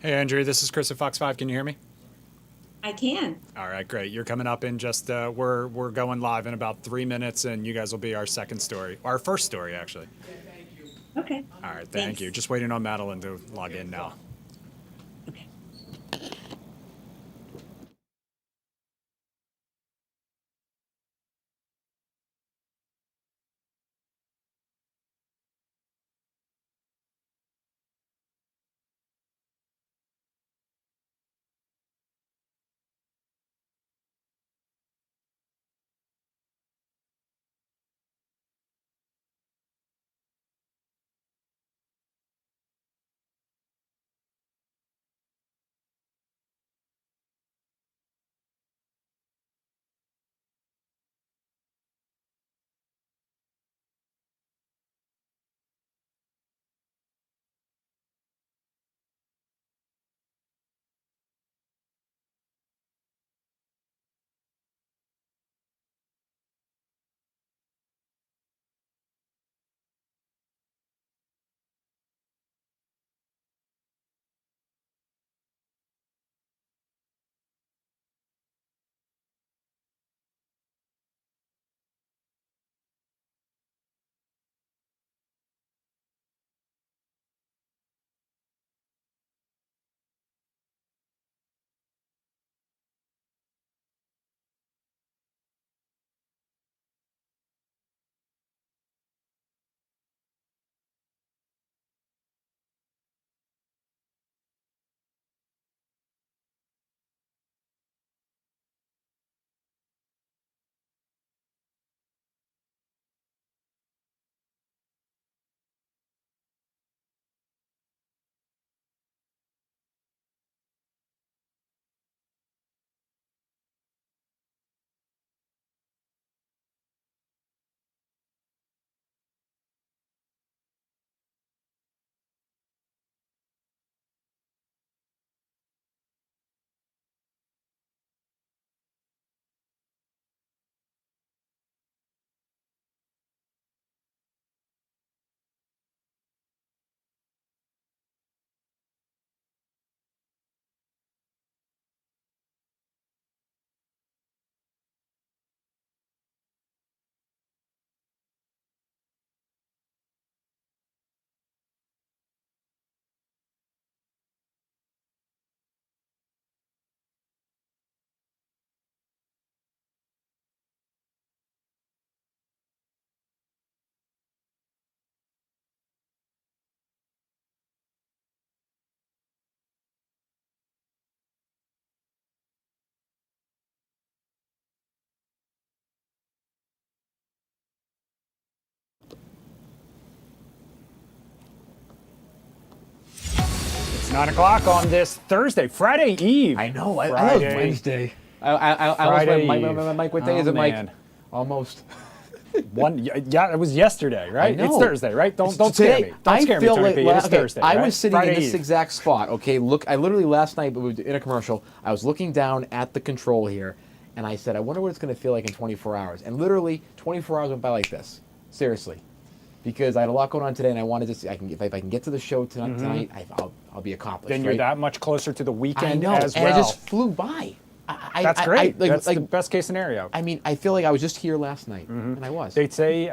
Hey, Andrew, this is Chris at Fox 5. Can you hear me? I can. All right, great. You're coming up in just, we're going live in about 3 minutes, and you guys will be our second story, our first story, actually. Okay. All right, thank Thanks. you. Just waiting on Madeline to log in now. Okay. It's 9 o'clock on this Thursday, Friday Eve. I know. I Friday. know it's Wednesday. I Friday was Eve. my mic. What day Oh, is it, man. Mike? Almost. Yeah, it was yesterday, right? I It's know. Thursday, right? Don't scare Today, me. Don't scare me, feel Tony like, P. well, It is okay, Thursday, I right? was sitting Friday in this Eve. exact spot. Okay, look. I literally last night we were in a commercial. I was looking down at the control here, and I said, "I wonder what it's going to feel like in 24 hours." And literally, 24 hours went by like this. Seriously, because I had a lot going on today, and I wanted to see if I can get to the show tonight, I'll be accomplished. Then you're right? that much closer to the I weekend know, as and well. it just flew by. That's great. That's the like, best case scenario. I mean, I feel like I was just here last night, and I was. They say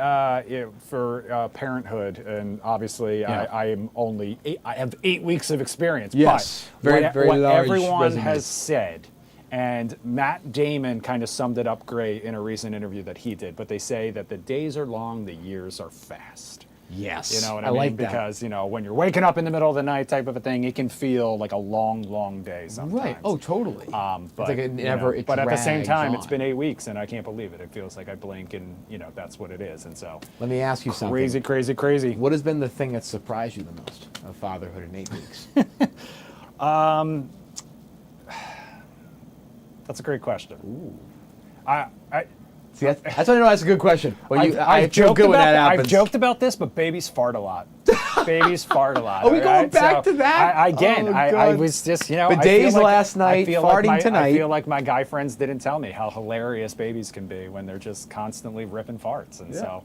for parenthood, and obviously Yeah. I am only I have 8 weeks of experience. Yes. But Very, what, very what large everyone resume. has said, and Matt Damon kind of summed it up great in a recent interview that he did. But they say that the days are long, the years are fast. Yes. You know what I mean? like that. Because, when you're waking up in the middle of the night type of a thing, it can feel like a long, long day sometimes. Right. Oh, totally. But, it's like it never. It but at the same drags time, on. it's been 8 weeks, and I can't believe it. It feels like I blink, and that's what it is. And so, Let me ask you something. crazy, crazy, crazy. What has been the thing that surprised you the most of fatherhood in 8 weeks? That's a great question. Ooh. I See, that's how I know that's a good question. When you, I I've feel joked good when about that I've happens. joked about this, but babies fart a lot. babies fart a lot. Are we all going right? back to that? I God. was just, The I feel days like- last night, I feel farting like tonight. I feel like my guy friends didn't tell me how hilarious babies can be when they're just constantly ripping farts. And so,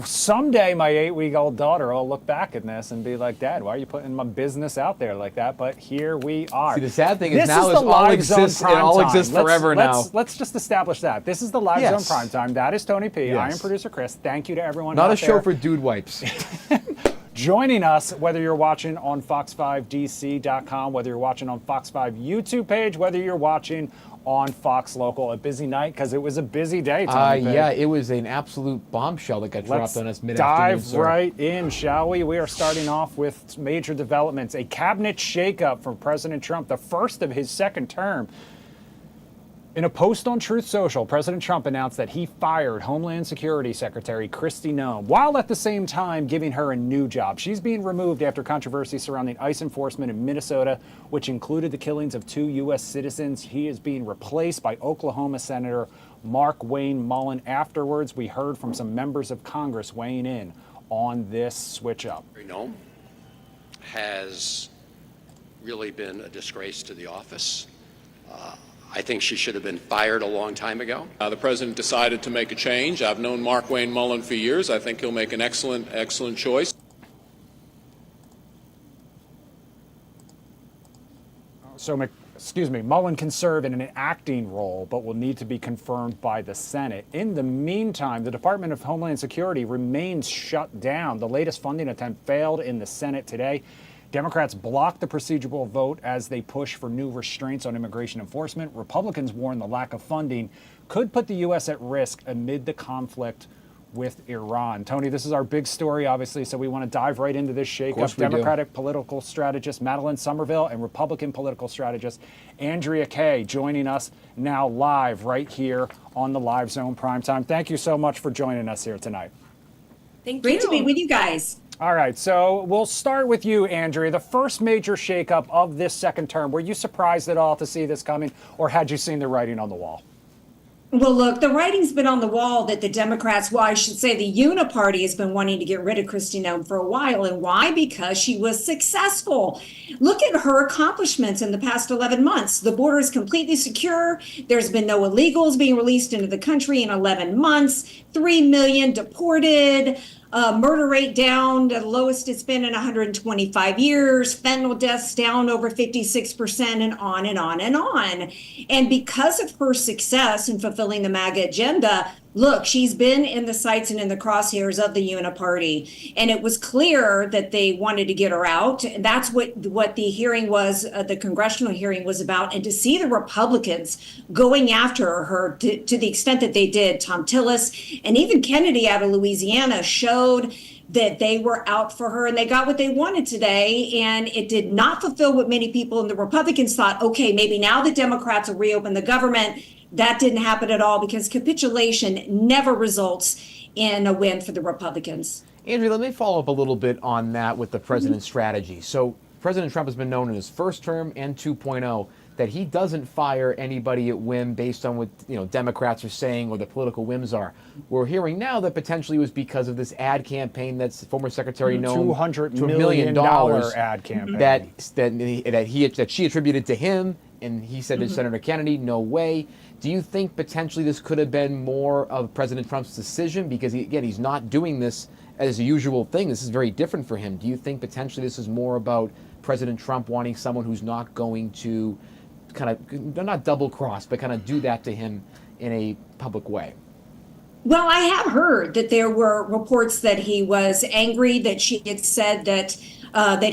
someday my 8-week-old daughter will look back at this and be like, Dad, why are you putting my business out there like that? But here we are. See, the sad thing is This now the it's all Live Zone exists. It all Primetime. exists forever now. Let's just establish that. This is the Live Yes. Zone Primetime. That is Tony P. I am Yes. producer Chris. Thank you to everyone Not out a show there for dude wipes. joining us, whether you're watching on fox5dc.com, whether you're watching on Fox 5 YouTube page, whether you're watching on Fox Local. A busy night because it was a busy day, Tony P. Yeah, it was an absolute bombshell that got Let's dropped on us mid-afternoon. dive sir. right in, shall we? We are starting off with major developments. A cabinet shakeup for President Trump, the first of his second term. In a post on Truth Social, President Trump announced that he fired Homeland Security Secretary Kristi Noem, while at the same time giving her a new job. She's being removed after controversy surrounding ICE enforcement in Minnesota, which included the killings of 2 U.S. citizens. He is being replaced by Oklahoma Senator Mark Wayne Mullen. Afterwards, we heard from some members of Congress weighing in on this switch up. Noem has really been a disgrace to the office. I think she should have been fired a long time ago. The president decided to make a change. I've known Mark Wayne Mullen for years. I think he'll make an excellent choice. Mullen can serve in an acting role, but will need to be confirmed by the Senate. In the meantime, the Department of Homeland Security remains shut down. The latest funding attempt failed in the Senate today. Democrats blocked the procedural vote as they push for new restraints on immigration enforcement. Republicans warn the lack of funding could put the U.S. at risk amid the conflict with Iran. Tony, this is our big story, obviously, so we want to dive right into this shakeup. Democratic political strategist Madeline Somerville and Republican political strategist Andrea Kaye joining us now live right here on the Live Zone Primetime. Thank you so much for joining us here tonight. Great to be with you guys. All right, so we'll start with you, Andrea. The first major shakeup of this second term, were you surprised at all to see this coming, or had you seen the writing on the wall? Well, look, the writing's been on the wall that the Democrats, well, I should say the Uniparty has been wanting to get rid of Kristi Noem for a while. And why? Because she was successful. Look at her accomplishments in the past 11 months. The border is completely secure. There's been no illegals being released into the country in 11 months. 3 million deported. Murder rate down to the lowest it's been in 125 years, fentanyl deaths down over 56%, and on and on and on. And because of her success in fulfilling the MAGA agenda, look, she's been in the sights and in the crosshairs of the Uniparty. And it was clear that they wanted to get her out. And that's what the hearing was, the congressional hearing was about. And to see the Republicans going after her to the extent that they did, Tom Tillis and even Kennedy out of Louisiana showed that they were out for her and they got what they wanted today. And it did not fulfill what many people in the Republicans thought, okay, maybe now the Democrats will reopen the government. That didn't happen at all because capitulation never results in a win for the Republicans. Andrea, let me follow up a little bit on that with the president's strategy. So President Trump has been known in his first term and 2.0 that he doesn't fire anybody at whim based on what Democrats are saying or the political whims are. We're hearing now that potentially it was because of this ad campaign that's former Secretary Noem $200 million ad campaign that she attributed to him, and he said to Senator Kennedy, no way. Do you think potentially this could have been more of President Trump's decision? Because, he's not doing this as a usual thing. This is very different for him. Do you think potentially this is more about President Trump wanting someone who's not going to kind of, not double cross, but kind of do that to him in a public way? Well, I have heard that there were reports that he was angry, that she had said that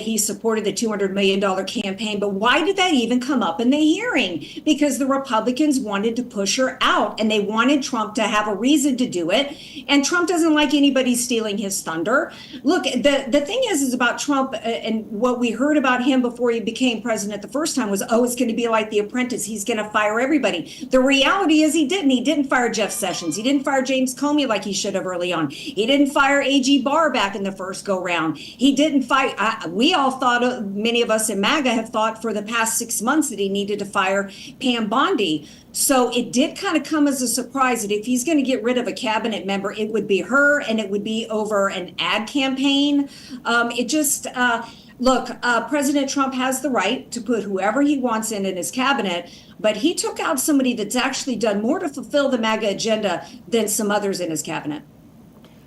he supported the $200 million campaign. But why did that even come up in the hearing? Because the Republicans wanted to push her out and they wanted Trump to have a reason to do it. And Trump doesn't like anybody stealing his thunder. Look, the thing is about Trump and what we heard about him before he became president the first time was, it's going to be like The Apprentice. He's going to fire everybody. The reality is he didn't. He didn't fire Jeff Sessions. He didn't fire James Comey like he should have early on. He didn't fire A.G. Barr back in the first go round. He didn't fire we all thought, many of us in MAGA have thought for the past 6 months that he needed to fire Pam Bondi. So it did kind of come as a surprise that if he's going to get rid of a cabinet member, it would be her, and it would be over an ad campaign. Look, President Trump has the right to put whoever he wants in his cabinet, but he took out somebody that's actually done more to fulfill the MAGA agenda than some others in his cabinet.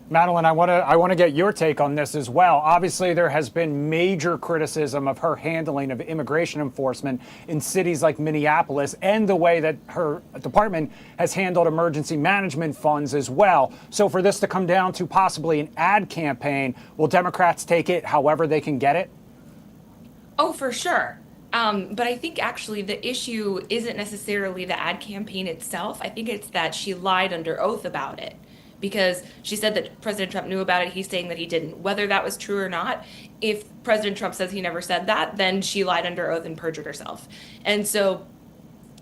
Madeline, I want to get your take on this as well. Obviously, there has been major criticism of her handling of immigration enforcement in cities like Minneapolis and the way that her department has handled emergency management funds as well. So for this to come down to possibly an ad campaign, will Democrats take it however they can get it? Oh, for sure. But I think actually the issue isn't necessarily the ad campaign itself. I think it's that she lied under oath about it. Because she said that President Trump knew about it, he's saying that he didn't. Whether that was true or not, if President Trump says he never said that, then she lied under oath and perjured herself. And so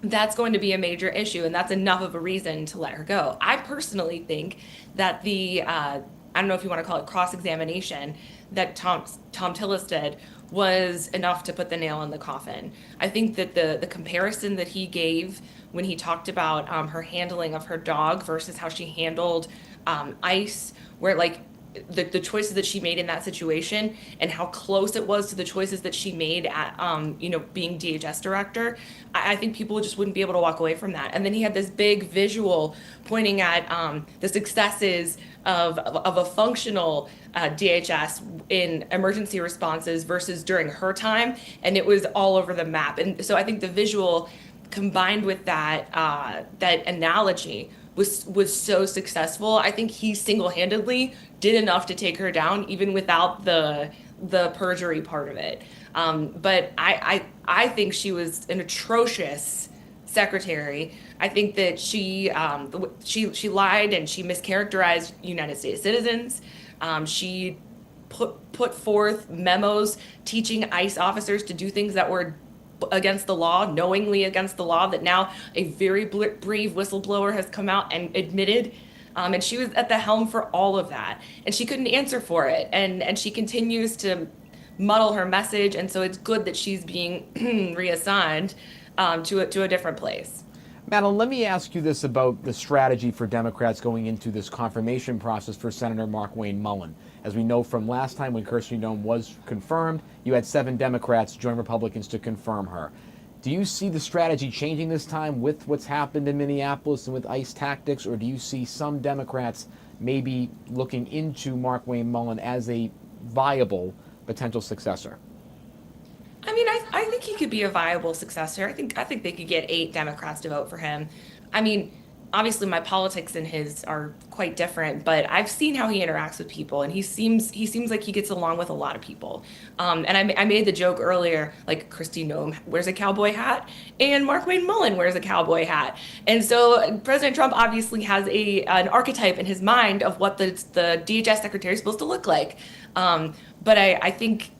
that's going to be a major issue, and that's enough of a reason to let her go. I personally think that I don't know if you want to call it cross-examination, that Tom Tillis did was enough to put the nail in the coffin. I think that the comparison that he gave when he talked about her handling of her dog versus how she handled ICE, where like the choices that she made in that situation and how close it was to the choices that she made at being DHS director, I think people just wouldn't be able to walk away from that. And then he had this big visual pointing at the successes of a functional DHS in emergency responses versus during her time, and it was all over the map. And so I think the visual combined with that that analogy was so successful. I think he single-handedly did enough to take her down, even without the perjury part of it. But I think she was an atrocious secretary. I think that she lied and she mischaracterized United States citizens. She put forth memos teaching ICE officers to do things that were against the law, knowingly against the law, that now a very brave whistleblower has come out and admitted. And she was at the helm for all of that. And she couldn't answer for it. And she continues to muddle her message. And so it's good that she's being reassigned to a different place. Madeline, let me ask you this about the strategy for Democrats going into this confirmation process for Senator Markwayne Mullin. As we know from last time when Kirsten Noem was confirmed, you had 7 Democrats join Republicans to confirm her. Do you see the strategy changing this time with what's happened in Minneapolis and with ICE tactics, or do you see some Democrats maybe looking into Markwayne Mullin as a viable potential successor? I mean, I think he could be a viable successor. I think they could get 8 Democrats to vote for him. I mean, obviously my politics and his are quite different, but I've seen how he interacts with people, and he seems like he gets along with a lot of people. And I made the joke earlier, like Christine Noem wears a cowboy hat, and Markwayne Mullin wears a cowboy hat. And so President Trump obviously has an archetype in his mind of what the DHS secretary is supposed to look like. But I think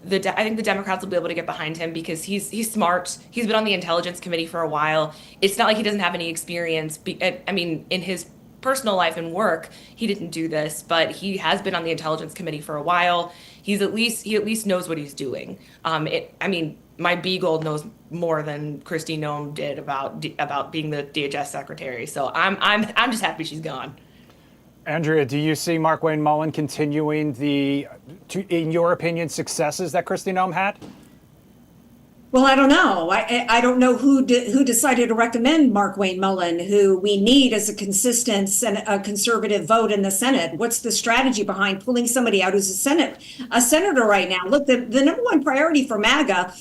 the Democrats will be able to get behind him because he's smart. He's been on the Intelligence Committee for a while. It's not like he doesn't have any experience. I mean, in his personal life and work, he didn't do this, but he has been on the Intelligence Committee for a while. He at least knows what he's doing. My Beagle knows more than Christine Noem did about being the DHS secretary. So I'm just happy she's gone. Andrea, do you see Markwayne Mullin continuing in your opinion, successes that Kristi Noem had? Well, I don't know. I don't know who decided to recommend Markwayne Mullin, who we need as a consistent conservative vote in the Senate. What's the strategy behind pulling somebody out who's a senator right now? Look, the number one priority for MAGA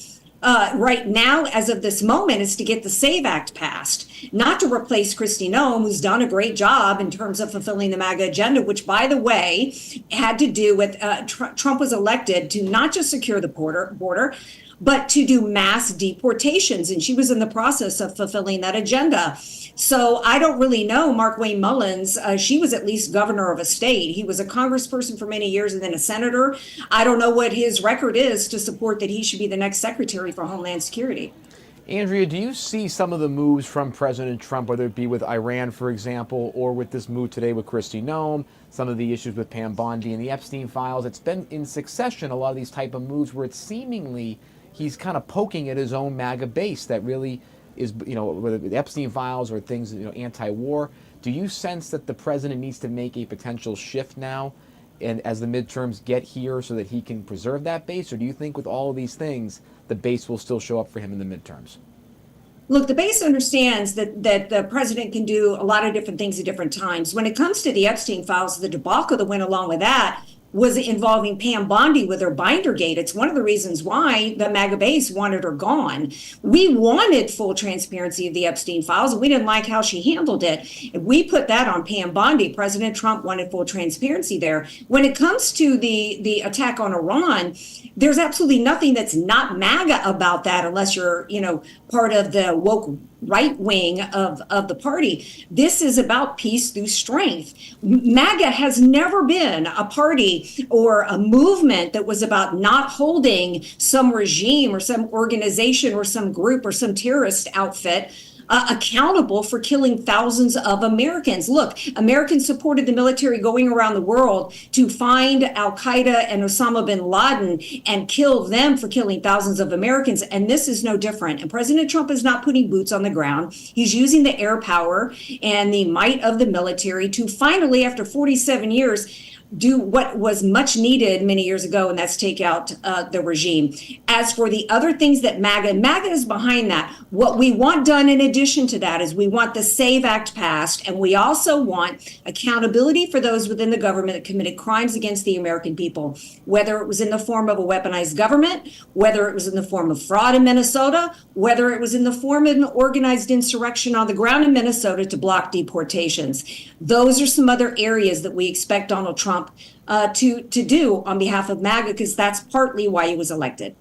right now, as of this moment, is to get the SAVE Act passed, not to replace Kristi Noem, who's done a great job in terms of fulfilling the MAGA agenda, which, by the way, had to do with Trump was elected to not just secure the border, but to do mass deportations. And she was in the process of fulfilling that agenda. So I don't really know Markwayne Mullin's. She was at least governor of a state. He was a congressperson for many years and then a senator. I don't know what his record is to support that he should be the next secretary for Homeland Security. Andrea, do you see some of the moves from President Trump, whether it be with Iran, for example, or with this move today with Kristi Noem, some of the issues with Pam Bondi and the Epstein files? It's been in succession, a lot of these type of moves where it's seemingly he's kind of poking at his own MAGA base that really is, whether the Epstein files or things, anti-war. Do you sense that the president needs to make a potential shift now and as the midterms get here so that he can preserve that base? Or do you think with all of these things, the base will still show up for him in the midterms? Look, the base understands that the president can do a lot of different things at different times. When it comes to the Epstein files, the debacle that went along with that was involving Pam Bondi with her Bindergate. It's one of the reasons why the MAGA base wanted her gone. We wanted full transparency of the Epstein files, and we didn't like how she handled it. If we put that on Pam Bondi, President Trump wanted full transparency there. When it comes to the attack on Iran, there's absolutely nothing that's not MAGA about that, unless you're, part of the woke right wing of the party. This is about peace through strength. MAGA has never been a party or a movement that was about not holding some regime or some organization or some group or some terrorist outfit accountable for killing thousands of Americans. Look, Americans supported the military going around the world to find Al-Qaeda and Osama bin Laden and kill them for killing thousands of Americans. And this is no different. And President Trump is not putting boots on the ground. He's using the air power and the might of the military to finally, after 47 years, do what was much needed many years ago, and that's take out the regime. As for the other things that MAGA is behind that. What we want done in addition to that is we want the SAVE Act passed, and we also want accountability for those within the government that committed crimes against the American people, whether it was in the form of a weaponized government, whether it was in the form of fraud in Minnesota, whether it was in the form of an organized insurrection on the ground in Minnesota to block deportations. Those are some other areas that we expect Donald Trump to do on behalf of MAGA, because that's partly why he was elected.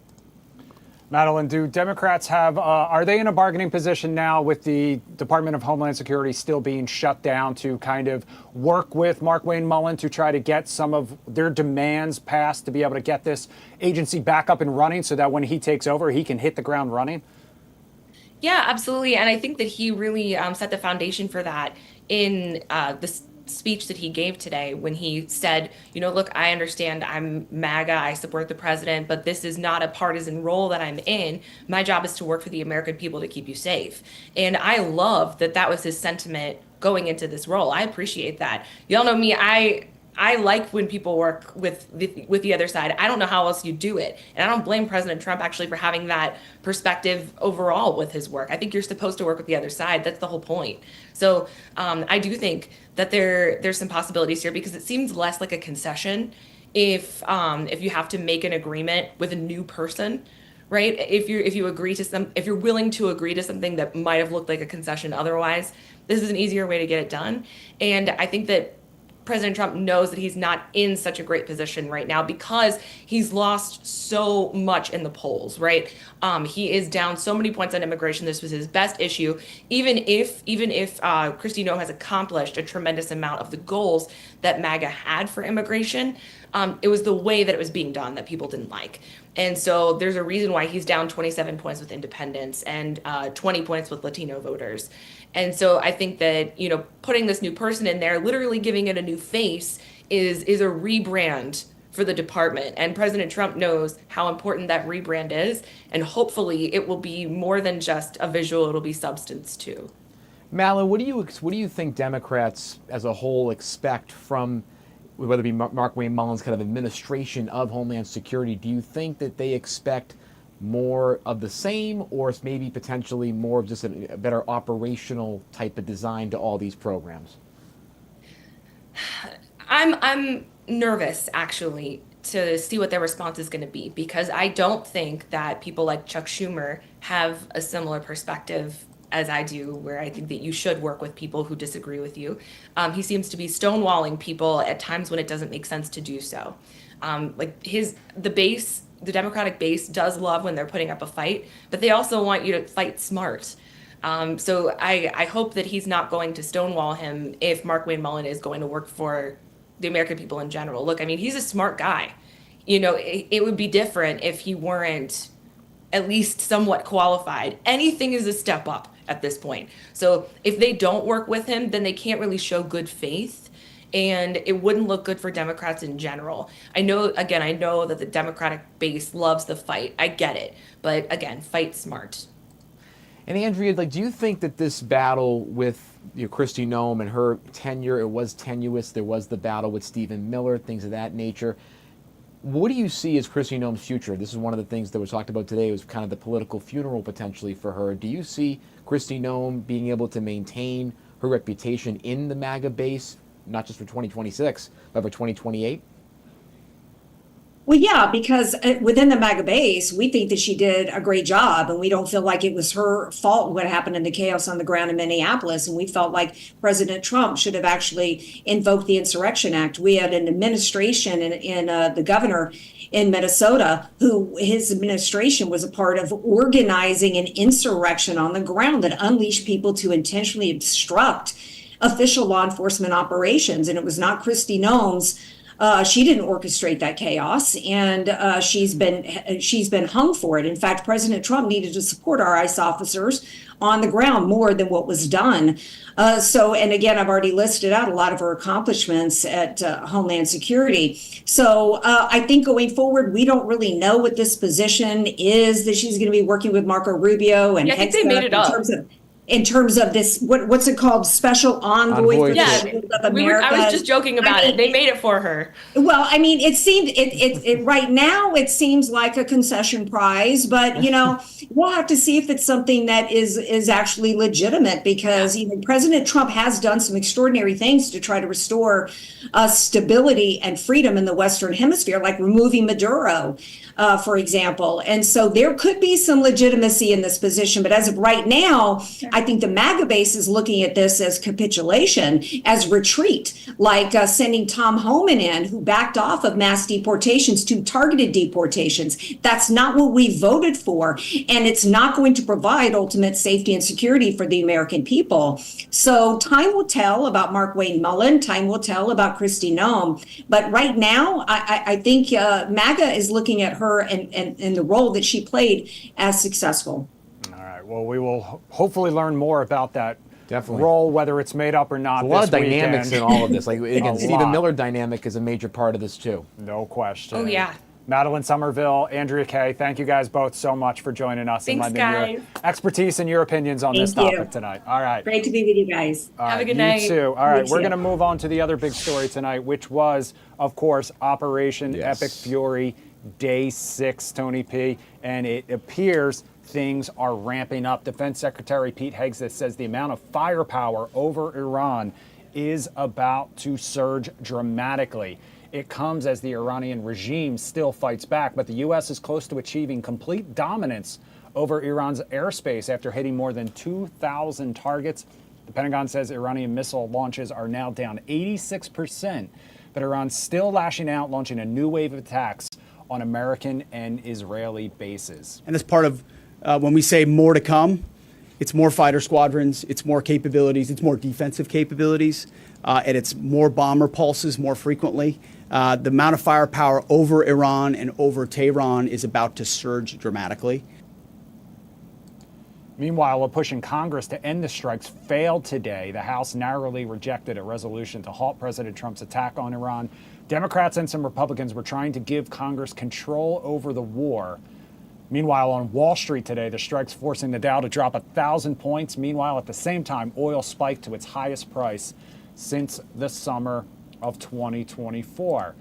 Madeline, do Democrats are they in a bargaining position now with the Department of Homeland Security still being shut down to kind of work with Markwayne Mullin to try to get some of their demands passed to be able to get this agency back up and running so that when he takes over, he can hit the ground running? Yeah, absolutely. And I think that he really set the foundation for that in the speech that he gave today when he said, look, I understand I'm MAGA, I support the president, but this is not a partisan role that I'm in. My job is to work for the American people to keep you safe. And I love that that was his sentiment going into this role. I appreciate that. Y'all know me, I like when people work with the other side. I don't know how else you do it. And I don't blame President Trump actually for having that perspective overall with his work. I think you're supposed to work with the other side. That's the whole point. So I do think that there's some possibilities here, because it seems less like a concession if you have to make an agreement with a new person, right? If you're willing to agree to something that might have looked like a concession otherwise, this is an easier way to get it done. And I think that President Trump knows that he's not in such a great position right now because he's lost so much in the polls, right? He is down so many points on immigration. This was his best issue. Even if Kristi Noem has accomplished a tremendous amount of the goals that MAGA had for immigration, it was the way that it was being done that people didn't like. And so there's a reason why he's down 27 points with independents and 20 points with Latino voters. And so I think that, putting this new person in there, literally giving it a new face is a rebrand for the department. And President Trump knows how important that rebrand is. And hopefully it will be more than just a visual, it'll be substance too. Madeline, what do you think Democrats as a whole expect from, whether it be Markwayne Mullin's kind of administration of Homeland Security? Do you think that they expect more of the same, or maybe potentially more of just a better operational type of design to all these programs? I'm nervous, actually, to see what their response is going to be, because I don't think that people like Chuck Schumer have a similar perspective as I do, where I think that you should work with people who disagree with you. He seems to be stonewalling people at times when it doesn't make sense to do so. The Democratic base does love when they're putting up a fight, but they also want you to fight smart. So I hope that he's not going to stonewall him if Markwayne Mullin is going to work for the American people in general. Look, I mean, he's a smart guy. It would be different if he weren't at least somewhat qualified. Anything is a step up at this point. So if they don't work with him, then they can't really show good faith. And it wouldn't look good for Democrats in general. I know that the Democratic base loves the fight. I get it. But again, fight smart. And Andrea, like, do you think that this battle with Kristi Noem and her tenure, it was tenuous? There was the battle with Stephen Miller, things of that nature. What do you see as Kristi Noem's future? This is one of the things that was talked about today. It was kind of the political funeral potentially for her. Do you see Kristi Noem being able to maintain her reputation in the MAGA base, not just for 2026, but for 2028? Well, yeah, because within the MAGA base, we think that she did a great job, and we don't feel like it was her fault what happened in the chaos on the ground in Minneapolis. And we felt like President Trump should have actually invoked the Insurrection Act. We had an administration in the governor in Minnesota who his administration was a part of organizing an insurrection on the ground that unleashed people to intentionally obstruct official law enforcement operations. And it was not Kristi Noem's. She didn't orchestrate that chaos, and she's been hung for it. In fact, President Trump needed to support our ICE officers on the ground more than what was done. And again, I've already listed out a lot of her accomplishments at Homeland Security. So I think going forward, we don't really know what this position is that she's going to be working with Marco Rubio and I think they made it up. In terms of this, what's it called? Special envoy for the Shield of America. I was just joking about it. They made it for her. Well, I mean, it seemed it right now it seems like a concession prize, but we'll have to see if it's something that is actually legitimate, because President Trump has done some extraordinary things to try to restore stability and freedom in the Western Hemisphere, like removing Maduro, for example. And so there could be some legitimacy in this position, but as of right now, I think the MAGA base is looking at this as capitulation, as retreat, like sending Tom Homan in, who backed off of mass deportations to targeted deportations. That's not what we voted for, and it's not going to provide ultimate safety and security for the American people. So time will tell about Markwayne Mullin, time will tell about Kristi Noem, but right now, I think MAGA is looking at her and the role that she played as successful. Well, we will hopefully learn more about that role, whether it's made up or not. There's a lot of dynamics in all of this. Like, again, Stephen Miller dynamic is a major part of this too. No question. Oh yeah. Madeline Somerville, Andrea Kaye, thank you guys both so much for joining us and lending your expertise and your opinions on this topic tonight. All right. Great to be with you guys. Have a good night. You too. All right, we're going to move on to the other big story tonight, which was, of course, Operation Epic Fury, Day 6, Tony P. And it appears things are ramping up. Defense Secretary Pete Hegseth says the amount of firepower over Iran is about to surge dramatically. It comes as the Iranian regime still fights back, but the U.S. is close to achieving complete dominance over Iran's airspace after hitting more than 2,000 targets. The Pentagon says Iranian missile launches are now down 86%, but Iran's still lashing out, launching a new wave of attacks on American and Israeli bases. And as part of when we say more to come, it's more fighter squadrons, it's more capabilities, it's more defensive capabilities, and it's more bomber pulses more frequently. The amount of firepower over Iran and over Tehran is about to surge dramatically. Meanwhile, a push in Congress to end the strikes failed today. The House narrowly rejected a resolution to halt President Trump's attack on Iran. Democrats and some Republicans were trying to give Congress control over the war. Meanwhile, on Wall Street today, the strikes forcing the Dow to drop 1,000 points. Meanwhile, at the same time, oil spiked to its highest price since the summer of 2024.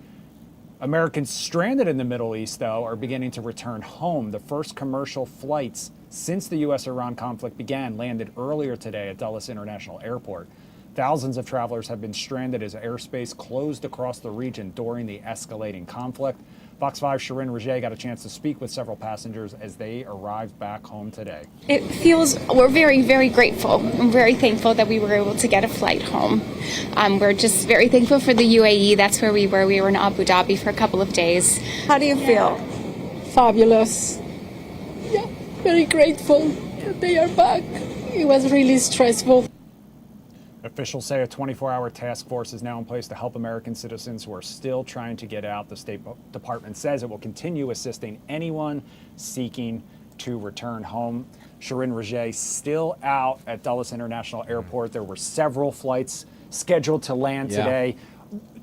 Americans stranded in the Middle East, though, are beginning to return home. The first commercial flights since the U.S.-Iran conflict began landed earlier today at Dulles International Airport. Thousands of travelers have been stranded as airspace closed across the region during the escalating conflict. Fox 5's Sharon Rajet got a chance to speak with several passengers as they arrived back home today. We're very, very grateful. I'm very thankful that we were able to get a flight home. We're just very thankful for the UAE. That's where we were. We were in Abu Dhabi for a couple of days. How do you feel? Fabulous. Yeah, very grateful that they are back. It was really stressful. Officials say a 24-hour task force is now in place to help American citizens who are still trying to get out. The State Department says it will continue assisting anyone seeking to return home. Shirin Rajae still out at Dulles International Airport. There were several flights scheduled to land today.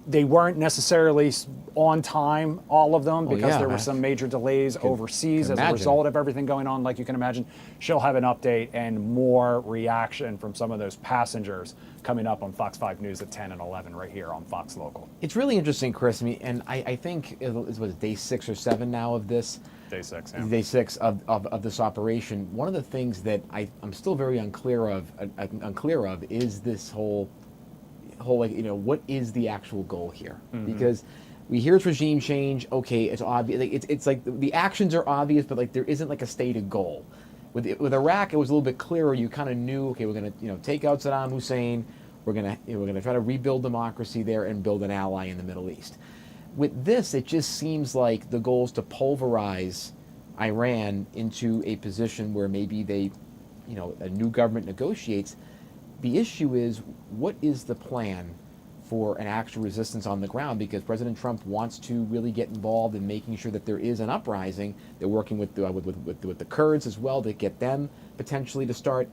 They weren't necessarily on time, all of them, because there were some major delays overseas as a result of everything going on, like you can imagine. She'll have an update and more reaction from some of those passengers coming up on Fox 5 News at 10 and 11 right here on Fox Local. It's really interesting, Chris. And I think it was day 6 or 7 now of this. Day 6, yeah. Day 6 of this operation. One of the things that I'm still very unclear of is this whole like, you know, what is the actual goal here? Because we hear it's regime change. Okay, it's obvious. Like, it's like the actions are obvious, but like there isn't like a stated goal. With Iraq, it was a little bit clearer. You kind of knew, okay, we're gonna take out Saddam Hussein. We're gonna try to rebuild democracy there and build an ally in the Middle East. With this, it just seems like the goal is to pulverize Iran into a position where maybe they, a new government negotiates. The issue is, what is the plan for an actual resistance on the ground? Because President Trump wants to really get involved in making sure that there is an uprising. They're working with the Kurds as well to get them potentially to start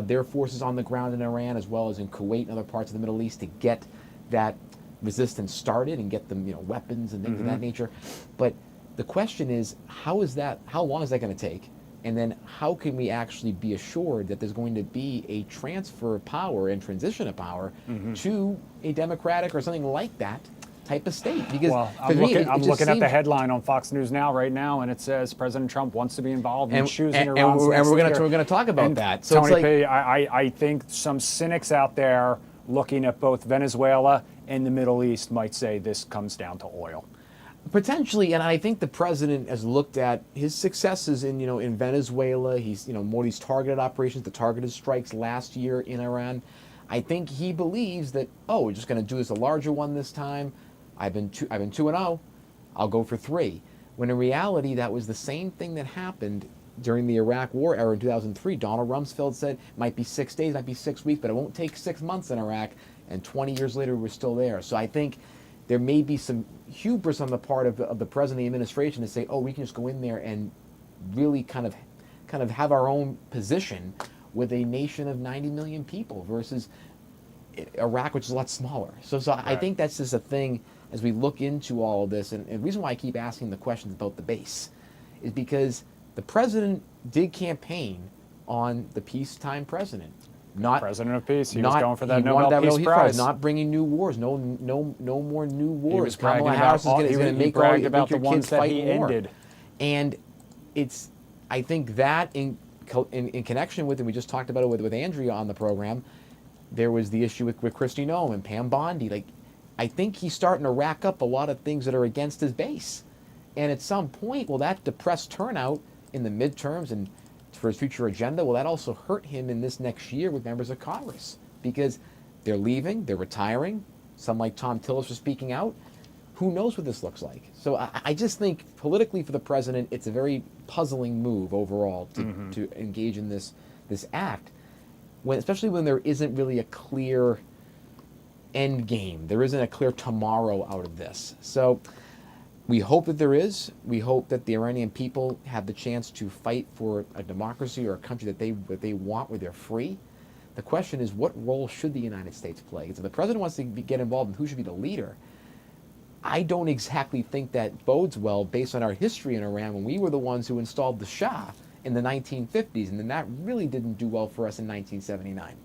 their forces on the ground in Iran, as well as in Kuwait and other parts of the Middle East, to get that resistance started and get them weapons and things of that nature. But the question is, how long is that going to take? And then how can we actually be assured that there's going to be a transfer of power and transition of power to a democratic or something like that type of state? Because I'm looking at the headline on Fox News now right now, and it says President Trump wants to be involved in choosing Iran's next we're leader. going to talk about And that. So Tony it's like, P, I think some cynics out there looking at both Venezuela and the Middle East might say this comes down to oil. potentially, and I think the president has looked at his successes in Venezuela. He's more of these targeted operations, the targeted strikes last year in Iran. I think he believes that, we're just going to do this a larger one this time. I've been 2-0. I'll go for 3. When in reality, that was the same thing that happened during the Iraq War era in 2003. Donald Rumsfeld said it might be 6 days, might be 6 weeks, but it won't take 6 months in Iraq. And 20 years later, we're still there. So I think there may be some hubris on the part of the president and the administration to say, we can just go in there and really kind of have our own position with a nation of 90 million people versus Iraq, which is a lot smaller. So right. I think that's just a thing as we look into all of this. And the reason why I keep asking the questions about the base is because the president did campaign on the peacetime president. Not president of peace. He was going for that Nobel Peace Prize. Not bringing new wars. No more new wars. He was bragging Kamala Harris about, is going to make the your ones kids that fight he war. ended. And I think that in connection with, and we just talked about it with Andrea on the program, there was the issue with Kristi Noem and Pam Bondi. I think he's starting to rack up a lot of things that are against his base. And at some point, will that depressed turnout in the midterms and for his future agenda, will that also hurt him in this next year with members of Congress? Because they're leaving, they're retiring. Some like Tom Tillis are speaking out. Who knows what this looks like? So I just think politically for the president, it's a very puzzling move overall to engage in this act, especially when there isn't really a clear end game. There isn't a clear tomorrow out of this. So we hope that there is. We hope that the Iranian people have the chance to fight for a democracy or a country that they want, where they're free. The question is, what role should the United States play? So the president wants to get involved in who should be the leader. I don't exactly think that bodes well based on our history in Iran when we were the ones who installed the Shah in the 1950s, and then that really didn't do well for us in 1979.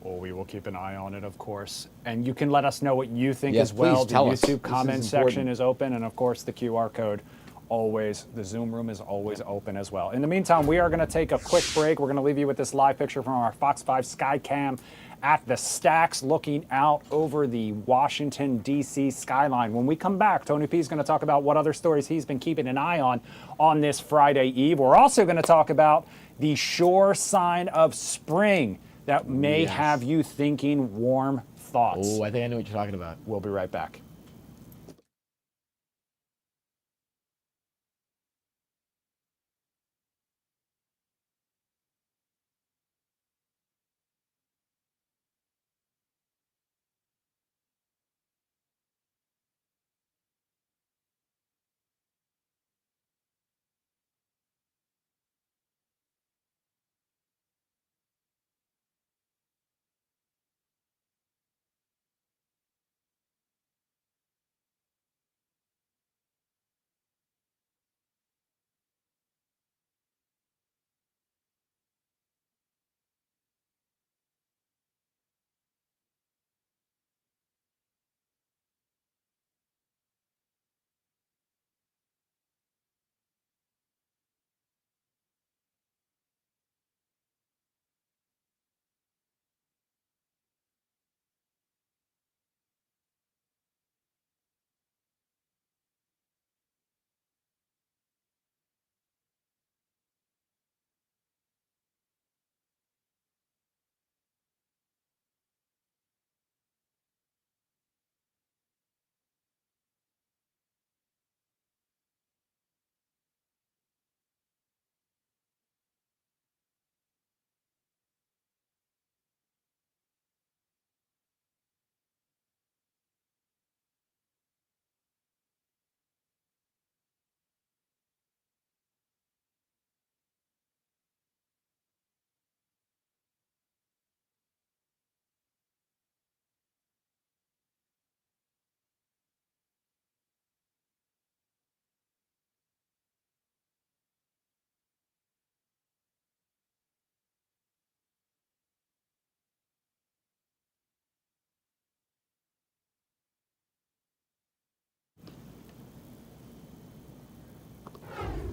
Well, we will keep an eye on it, of course. And you can let us know what you think yes, as well. Please tell the us. YouTube comment section is open, and of course the QR code the Zoom room is always open as well. In the meantime, we are going to take a quick break. We're going to leave you with this live picture from our Fox 5 Skycam at the Stacks, looking out over the Washington, D.C. skyline. When we come back, Tony P is going to talk about what other stories he's been keeping an eye on this Friday Eve. We're also going to talk about the sure sign of spring that may have you thinking warm thoughts. Oh, I think I know what you're talking about. We'll be right back.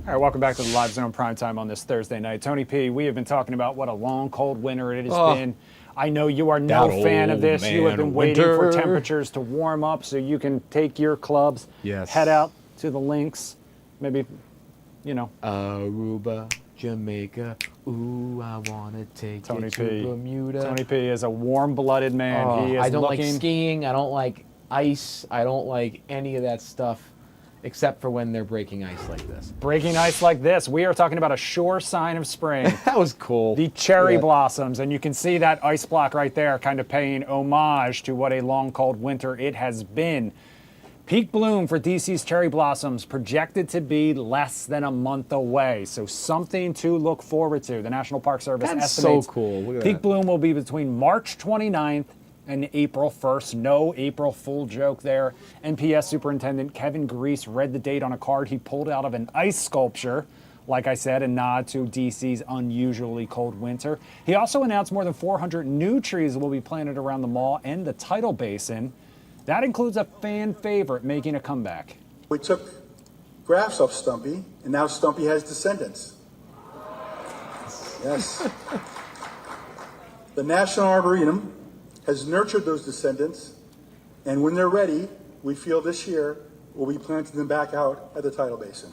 All right, welcome back to the Live Zone Primetime on this Thursday night. Tony P., we have been talking about what a long, cold winter it has been. I know you are no fan of this. You have been waiting for temperatures to warm up so you can take your clubs, head out to the links, maybe, you know. Aruba, Jamaica, ooh, I want to take Tony it P. to Bermuda. Tony P. is a warm-blooded man. He is I don't looking... like skiing. I don't like ice. I don't like any of that stuff. Except for when they're breaking ice like this. Breaking ice like this. We are talking about a sure sign of spring. That was cool. The cherry blossoms, and you can see that ice block right there kind of paying homage to what a long, cold winter it has been. Peak bloom for DC's cherry blossoms projected to be less than a month away, so something to look forward to. The National Park Service estimates so cool. Look at peak that. bloom will be between March 29th and April 1st. No April Fool joke there. NPS Superintendent Kevin Grease read the date on a card he pulled out of an ice sculpture. Like I said, a nod to DC's unusually cold winter. He also announced more than 400 new trees will be planted around the mall and the tidal basin. That includes a fan favorite making a comeback. We took graphs off Stumpy, and now Stumpy has descendants. Yes. The National Arboretum has nurtured those descendants, and when they're ready, we feel this year, we'll be planting them back out at the tidal basin.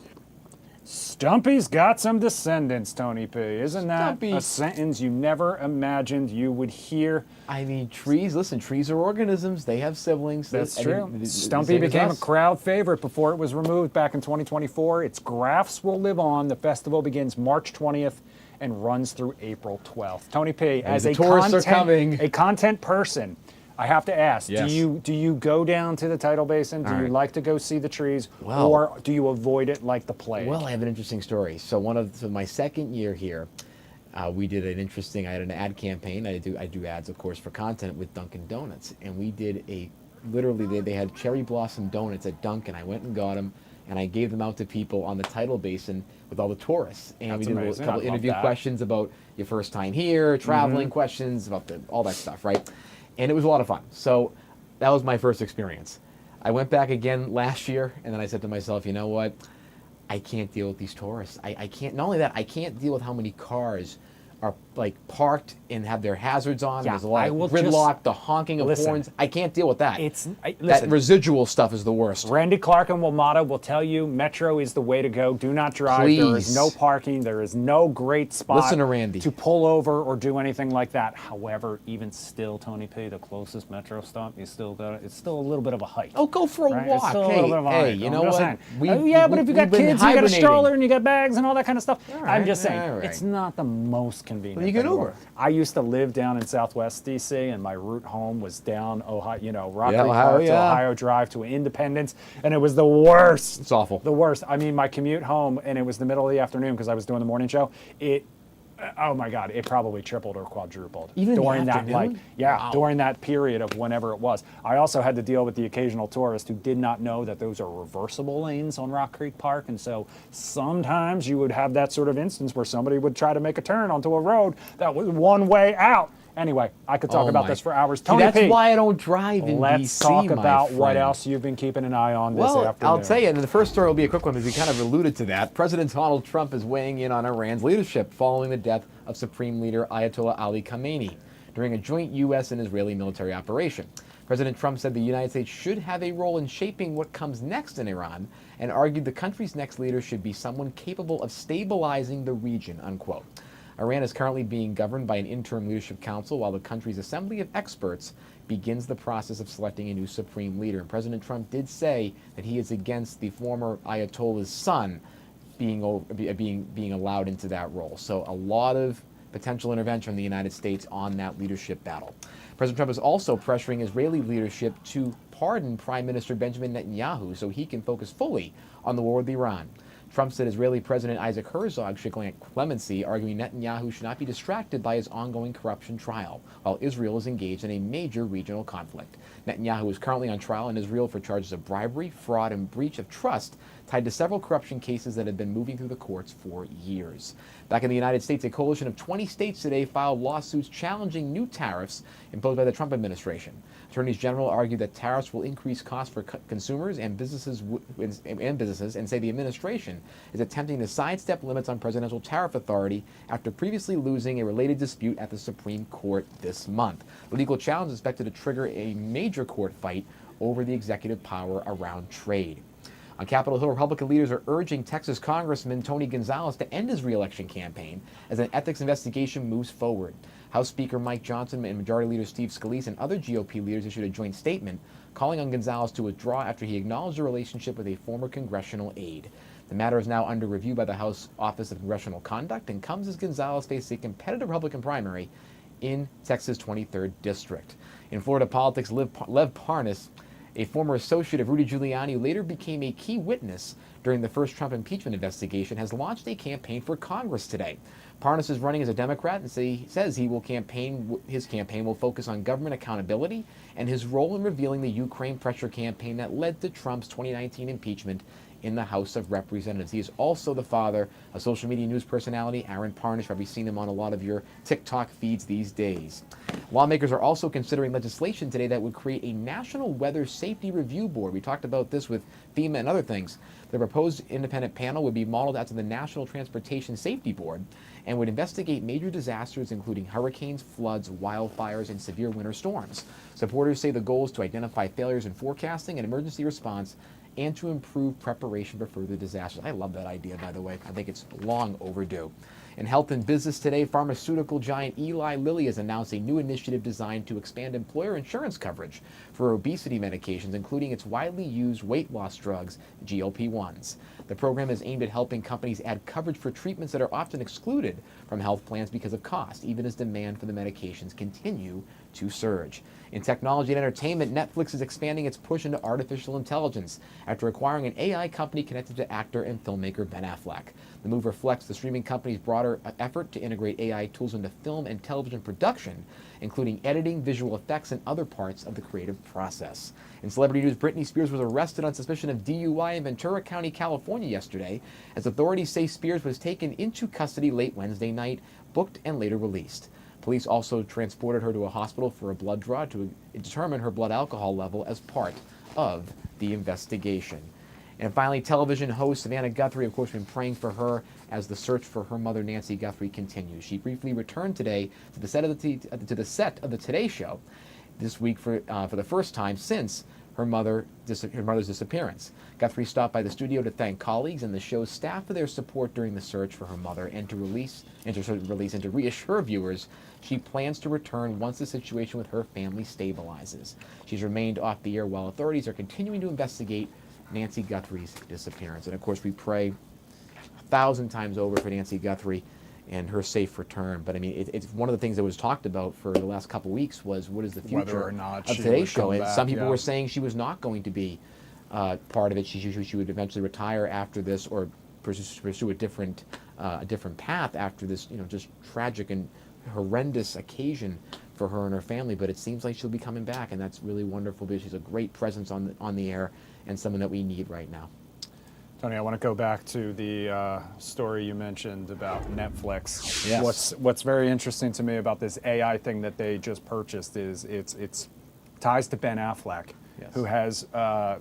Stumpy's got some descendants, Tony P. Isn't that Stumpy. a sentence you never imagined you would hear? I mean, trees, listen, trees are organisms. They have siblings. That's I true. mean, Stumpy same as became a us. crowd favorite before it was removed back in 2024. Its graphs will live on. The festival begins March 20th and runs through April 12th. Tony P., as the a tourists are coming. content person, I have to ask, Yes. do you go down to the tidal basin? Do All you right. like to go see the trees? Well- or do you avoid it like the plague? Well, I have an interesting story. So my second year here, we did an interesting. I had an ad campaign. I do ads, of course, for content with Dunkin' Donuts, and we did literally they had cherry blossom donuts at Dunkin'. I went and got them, and I gave them out to people on the tidal basin with all the tourists. And That's we did amazing. a couple I love interview that. questions about your first time here, traveling questions about all that stuff, right? And it was a lot of fun. So that was my first experience. I went back again last year, and then I said to myself, you know what? I can't deal with these tourists. I can't. Not only that, I can't deal with how many cars are like parked and have their hazards on. Yeah, There's a lot I of will gridlock, just- the honking of Listen, horns. I can't deal with that. Listen, that residual stuff is the worst. Randy Clark and Wilmata will tell you Metro is the way to go. Do not drive. There is Please. no parking. There is no great spot Listen to Randy. to pull over or do anything like that. However, even still, Tony P., the closest Metro stop, it's still a little bit of a hike. Oh, go for a Right? walk. It's still a Hey, little bit of a hike. you I'm know just what? saying. Yeah, but if you got we've been kids, you got a hibernating. stroller and you got bags and all that kind of stuff. I'm right, just saying, all right. it's not the most convenient. Well, you can thing in the Uber. world. I used to live down in Southwest DC, and my route home was down Ohio, Rock Yeah, Creek Ohio, Park to yeah. Ohio Drive to Independence, and it was the worst. It's awful. The worst. I mean, my commute home, and it was the middle of the afternoon because I was doing the morning show. Oh my God, it probably tripled or quadrupled Even in the during that, afternoon? Wow. during that period of whenever it was. I also had to deal with the occasional tourist who did not know that those are reversible lanes on Rock Creek Park, and so sometimes you would have that sort of instance where somebody would try to make a turn onto a road that was one way out. Anyway, I could talk Oh about my- this for hours. See, Tony that's P., why I don't drive in let's DC, talk my about what friend. else you've been keeping an eye on this Well, afternoon. I'll tell you, and the first story will be a quick one because we kind of alluded to that. President Donald Trump is weighing in on Iran's leadership following the death of Supreme Leader Ayatollah Ali Khamenei during a joint U.S. and Israeli military operation. President Trump said the United States should have a role in shaping what comes next in Iran and argued the country's next leader should be someone capable of stabilizing the region, unquote. Iran is currently being governed by an interim leadership council while the country's assembly of experts begins the process of selecting a new supreme leader. And President Trump did say that he is against the former Ayatollah's son being allowed into that role. So a lot of potential intervention from the United States on that leadership battle. President Trump is also pressuring Israeli leadership to pardon Prime Minister Benjamin Netanyahu so he can focus fully on the war with Iran. Trump said Israeli President Isaac Herzog should grant clemency, arguing Netanyahu should not be distracted by his ongoing corruption trial, while Israel is engaged in a major regional conflict. Netanyahu is currently on trial in Israel for charges of bribery, fraud, and breach of trust tied to several corruption cases that have been moving through the courts for years. Back in the United States, a coalition of 20 states today filed lawsuits challenging new tariffs imposed by the Trump administration. Attorneys general argue that tariffs will increase costs for consumers and businesses, and say the administration is attempting to sidestep limits on presidential tariff authority after previously losing a related dispute at the Supreme Court this month. The legal challenge is expected to trigger a major court fight over the executive power around trade. On Capitol Hill, Republican leaders are urging Texas Congressman Tony Gonzalez to end his re-election campaign as an ethics investigation moves forward. House Speaker Mike Johnson and Majority Leader Steve Scalise and other GOP leaders issued a joint statement calling on Gonzalez to withdraw after he acknowledged a relationship with a former congressional aide. The matter is now under review by the House Office of Congressional Conduct and comes as Gonzalez faces a competitive Republican primary in Texas' 23rd District. In Florida politics, Lev Parnas, a former associate of Rudy Giuliani who later became a key witness during the first Trump impeachment investigation, has launched a campaign for Congress today. Parnas is running as a Democrat and says his campaign will focus on government accountability and his role in revealing the Ukraine pressure campaign that led to Trump's 2019 impeachment in the House of Representatives. He is also the father of social media news personality Aaron Parnas. You've probably seen him on a lot of your TikTok feeds these days. Lawmakers are also considering legislation today that would create a National Weather Safety Review Board. We talked about this with FEMA and other things. The proposed independent panel would be modeled after the National Transportation Safety Board and would investigate major disasters including hurricanes, floods, wildfires, and severe winter storms. Supporters say the goal is to identify failures in forecasting and emergency response and to improve preparation for further disasters. I love that idea, by the way. I think it's long overdue. In health and business today, pharmaceutical giant Eli Lilly has announced a new initiative designed to expand employer insurance coverage for obesity medications, including its widely used weight loss drugs, GLP-1s. The program is aimed at helping companies add coverage for treatments that are often excluded from health plans because of cost, even as demand for the medications continue to surge. In technology and entertainment, Netflix is expanding its push into artificial intelligence after acquiring an AI company connected to actor and filmmaker Ben Affleck. The move reflects the streaming company's broader effort to integrate AI tools into film and television production, including editing, visual effects, and other parts of the creative process. In celebrity news, Britney Spears was arrested on suspicion of DUI in Ventura County, California yesterday, as authorities say Spears was taken into custody late Wednesday night, booked and later released. Police also transported her to a hospital for a blood draw to determine her blood alcohol level as part of the investigation. And finally, television host Savannah Guthrie, of course, been praying for her as the search for her mother, Nancy Guthrie, continues. She briefly returned today to the set of the Today Show this week for the first time since her mother's disappearance. Guthrie stopped by the studio to thank colleagues and the show's staff for their support during the search for her mother and to reassure viewers she plans to return once the situation with her family stabilizes. She's remained off the air while authorities are continuing to investigate Nancy Guthrie's disappearance. And of course, we pray 1,000 times over for Nancy Guthrie and her safe return. But I mean, it's one of the things that was talked about for the last couple of weeks was what is the future Whether or not of she Today's would Show. come And back, some people yeah. were saying she was not going to be part of it. She would eventually retire after this or pursue a different path after this, just tragic and horrendous occasion for her and her family. But it seems like she'll be coming back, and that's really wonderful because she's a great presence on the air and someone that we need right now. Tony, I want to go back to the story you mentioned about Netflix. Yes. What's very interesting to me about this AI thing that they just purchased is it's ties to Ben Affleck, Yes. who has a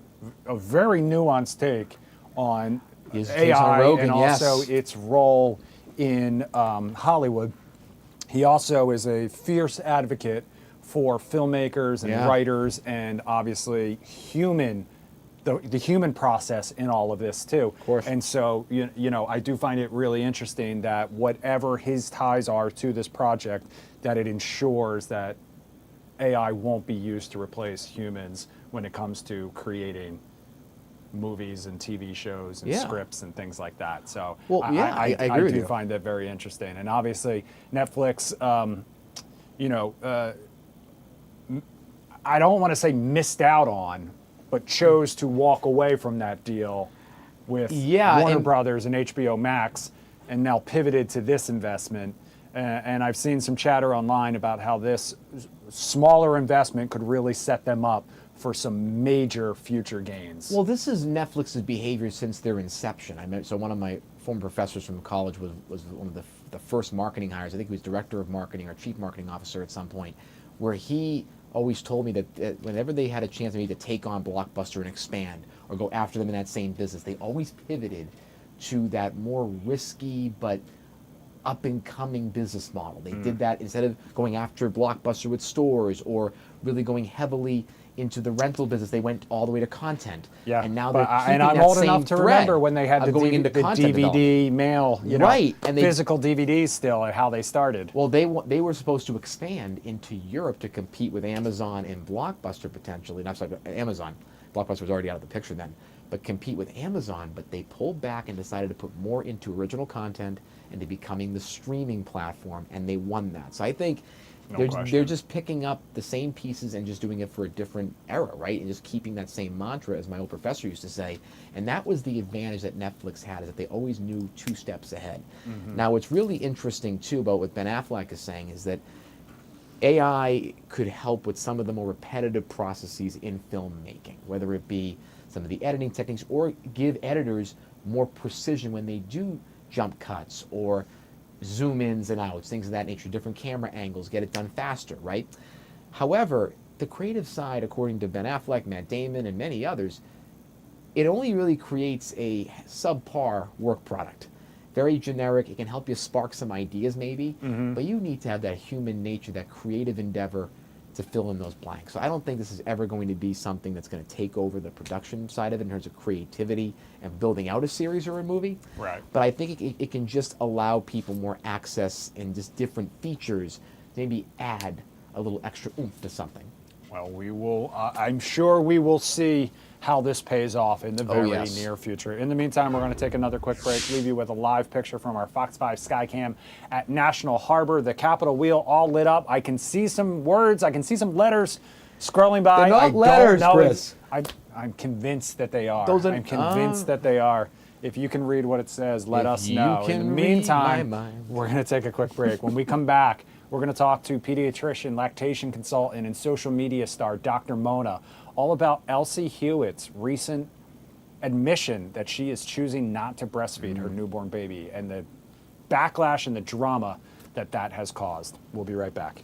very nuanced take on His takes on AI Rogan, and also yes. its role in Hollywood. He also is a fierce advocate for filmmakers and Yeah. writers and obviously the human process in all of this too. Of course. And so, I do find it really interesting that whatever his ties are to this project, that it ensures that AI won't be used to replace humans when it comes to creating movies and TV shows and Yeah. scripts and things like that. So Well, yeah, I agree with do you. find that very interesting. And obviously Netflix, I don't want to say missed out on, but chose to walk away from that deal with Yeah, Warner and- Brothers and HBO Max, and now pivoted to this investment. And I've seen some chatter online about how this smaller investment could really set them up for some major future gains. Well, this is Netflix's behavior since their inception. So one of my former professors from college was one of the first marketing hires. I think he was director of marketing or chief marketing officer at some point, where he always told me that whenever they had a chance maybe to take on Blockbuster and expand or go after them in that same business, they always pivoted to that more risky but up-and-coming business model. They did that instead of going after Blockbuster with stores or really going heavily into the rental business. They went all the way to content. Yeah, and now they're keeping and I'm that old same enough to thread remember when they had of the, going into the content DVD mail, you know, right, and physical DVDs still, how they started. Well, they were supposed to expand into Europe to compete with Amazon and Blockbuster potentially. Not sorry, Amazon. Blockbuster was already out of the picture then, but compete with Amazon. But they pulled back and decided to put more into original content and to becoming the streaming platform, and they won that. So I think they're just picking up the same pieces and just doing it for a different era, right? And just keeping that same mantra, as my old professor used to say. And that was the advantage that Netflix had, is that they always knew 2 steps ahead. Now, what's really interesting, too, about what Ben Affleck is saying is that AI could help with some of the more repetitive processes in filmmaking, whether it be some of the editing techniques or give editors more precision when they do jump cuts or zoom ins and outs, things of that nature, different camera angles, get it done faster, right? However, the creative side, according to Ben Affleck, Matt Damon, and many others, it only really creates a subpar work product. Very generic. It can help you spark some ideas maybe, but you need to have that human nature, that creative endeavor to fill in those blanks. So I don't think this is ever going to be something that's going to take over the production side of it in terms of creativity and building out a series or a movie. Right. But I think it can just allow people more access and just different features, maybe add a little extra oomph to something. Well, we will. I'm sure we will see how this pays off in the very near future. In the meantime, we're going to take another quick break, leave you with a live picture from our Fox 5 Skycam at National Harbor. The Capitol wheel all lit up. I can see some words. I can see some letters scrolling by. They're not I letters, don't know. Chris. I'm convinced that they are. Those are, I'm convinced that they are. If you can read what it says, let us know. In the meantime, we're going to take a quick break. When we come back, we're going to talk to pediatrician, lactation consultant, and social media star Dr. Mona all about Elsie Hewitt's recent admission that she is choosing not to breastfeed her newborn baby and the backlash and the drama that that has caused. We'll be right back.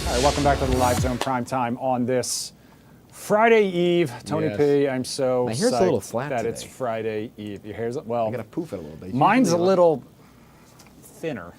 All right, welcome back to the Live Zone Prime Time on this Friday Eve, Tony Yes. P. I'm so My hair's a little psyched flat that it's today. Friday Eve. Your hair's well. I gotta poof it a little bit. Mine's a Usually, little thinner.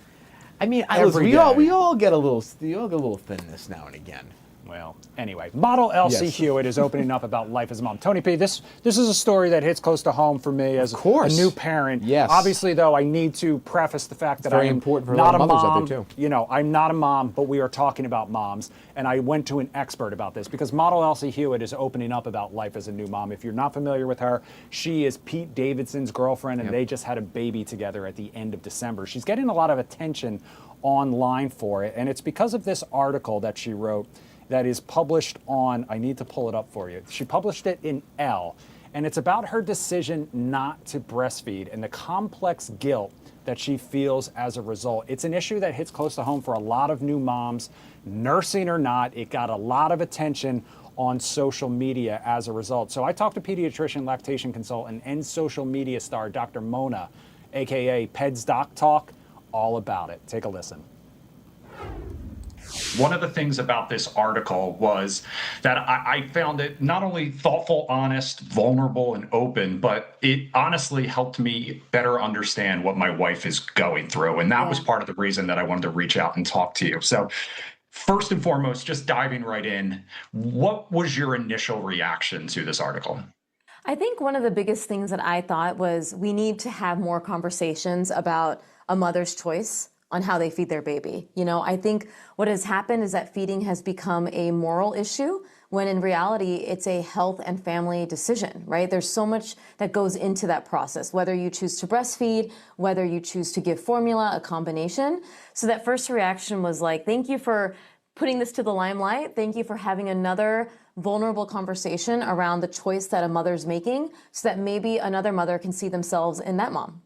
I mean, every we day. all get a little thinness now and again. Well, anyway, model Elsie Yes. Hewitt is opening up about life as a mom. Tony P, this is a story that hits close to home for me as a new parent. Yes. Obviously, though, I need to preface the fact that very I am important for a not lot a of mothers out mom. there, too. You know, I'm not a mom, but we are talking about moms, and I went to an expert about this because model Elsie Hewitt is opening up about life as a new mom. If you're not familiar with her, she is Pete Davidson's girlfriend, and they just had a baby together at the end of December. She's getting a lot of attention online for it, and it's because of this article that she wrote that is published on, I need to pull it up for you. She published it in Elle, and it's about her decision not to breastfeed and the complex guilt that she feels as a result. It's an issue that hits close to home for a lot of new moms, nursing or not. It got a lot of attention on social media as a result. So I talked to pediatrician, lactation consultant, and social media star Dr. Mona, aka Peds Doc Talk, all about it. Take a listen. One of the things about this article was that I found it not only thoughtful, honest, vulnerable, and open, but it honestly helped me better understand what my wife is going through. And that was part of the reason that I wanted to reach out and talk to you. So first and foremost, just diving right in, what was your initial reaction to this article? I think one of the biggest things that I thought was we need to have more conversations about a mother's choice on how they feed their baby. You know, I think what has happened is that feeding has become a moral issue when in reality it's a health and family decision, right? There's so much that goes into that process, whether you choose to breastfeed, whether you choose to give formula, a combination. So that first reaction was like, thank you for putting this to the limelight. Thank you for having another vulnerable conversation around the choice that a mother's making so that maybe another mother can see themselves in that mom.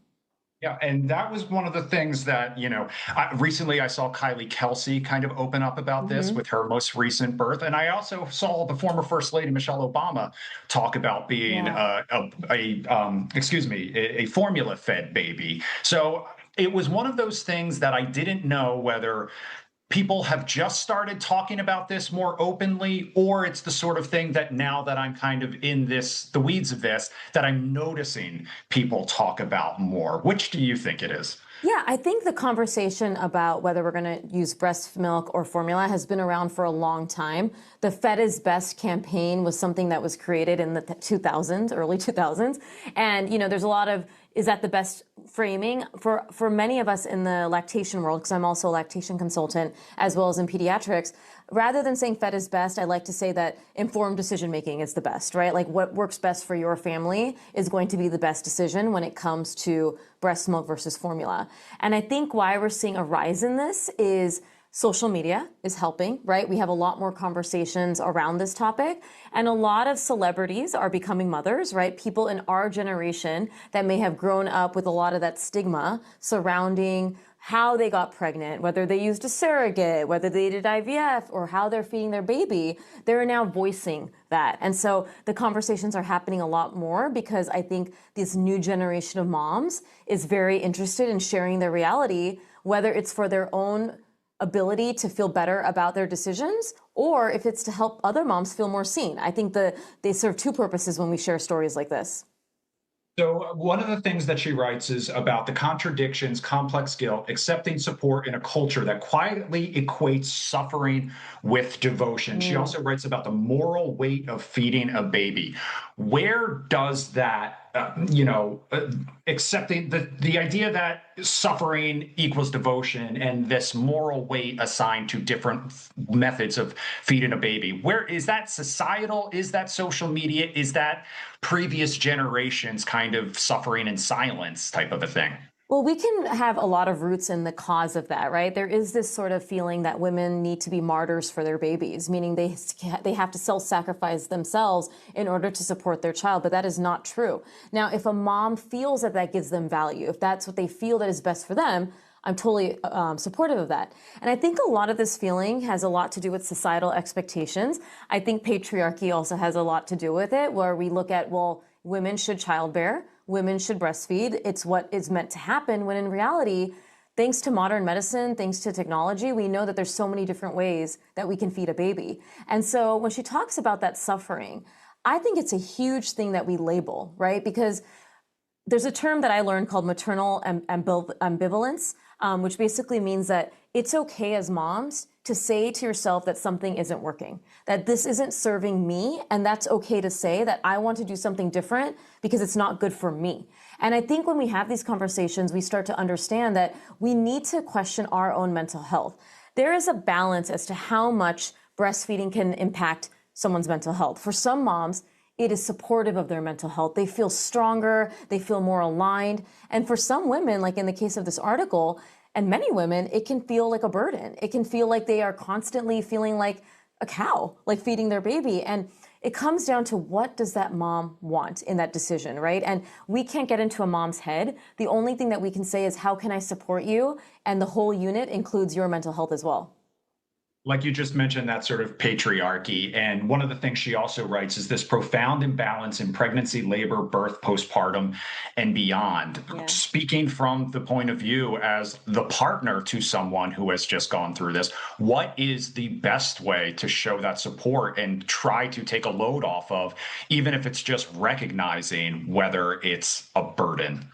Yeah, and that was one of the things that, you know, recently I saw Kylie Kelsey kind of open up about this with her most recent birth. And I also saw the former First Lady, Michelle Obama, talk about being a formula-fed baby. So it was one of those things that I didn't know whether people have just started talking about this more openly, or it's the sort of thing that now that I'm kind of in the weeds of this, that I'm noticing people talk about more. Which do you think it is? Yeah, I think the conversation about whether we're going to use breast milk or formula has been around for a long time. The Fed is Best campaign was something that was created in the 2000s, early 2000s. And, you know, there's a lot of, is that the best framing? For many of us in the lactation world, because I'm also a lactation consultant, as well as in pediatrics, rather than saying Fed is best, I like to say that informed decision making is the best, right? Like what works best for your family is going to be the best decision when it comes to breast milk versus formula. And I think why we're seeing a rise in this is social media is helping, right? We have a lot more conversations around this topic, and a lot of celebrities are becoming mothers, right? People in our generation that may have grown up with a lot of that stigma surrounding how they got pregnant, whether they used a surrogate, whether they did IVF, or how they're feeding their baby, they're now voicing that. And so the conversations are happening a lot more because I think this new generation of moms is very interested in sharing their reality, whether it's for their own ability to feel better about their decisions, or if it's to help other moms feel more seen. I think they serve two purposes when we share stories like this. So one of the things that she writes is about the contradictions, complex guilt, accepting support in a culture that quietly equates suffering with devotion. She also writes about the moral weight of feeding a baby. Where does that, accepting the idea that suffering equals devotion and this moral weight assigned to different methods of feeding a baby, where is that societal? Is that social media? Is that previous generations kind of suffering in silence type of a thing? Well, we can have a lot of roots in the cause of that, right? There is this sort of feeling that women need to be martyrs for their babies, meaning they have to self-sacrifice themselves in order to support their child, but that is not true. Now, if a mom feels that that gives them value, if that's what they feel that is best for them, I'm totally supportive of that. And I think a lot of this feeling has a lot to do with societal expectations. I think patriarchy also has a lot to do with it, where we look at, well, women should childbear, women should breastfeed. It's what is meant to happen, when in reality, Thanks to modern medicine, thanks to technology, we know that there's so many different ways that we can feed a baby. And so when she talks about that suffering, I think it's a huge thing that we label, right? Because there's a term that I learned called maternal ambivalence, which basically means that it's okay as moms to say to yourself that something isn't working, that this isn't serving me, and that's okay to say that I want to do something different because it's not good for me. And I think when we have these conversations, we start to understand that we need to question our own mental health. There is a balance as to how much breastfeeding can impact someone's mental health. For some moms, it is supportive of their mental health. They feel stronger, they feel more aligned. And for some women, like in the case of this article, and many women, it can feel like a burden. It can feel like they are constantly feeling like a cow, like feeding their baby. And it comes down to what does that mom want in that decision, right? And we can't get into a mom's head. The only thing that we can say is, how can I support you? And the whole unit includes your mental health as well. Like you just mentioned, that sort of patriarchy. And one of the things she also writes is this profound imbalance in pregnancy, labor, birth, postpartum, and beyond. Yeah. Speaking from the point of view as the partner to someone who has just gone through this, what is the best way to show that support and try to take a load off of, even if it's just recognizing whether it's a burden?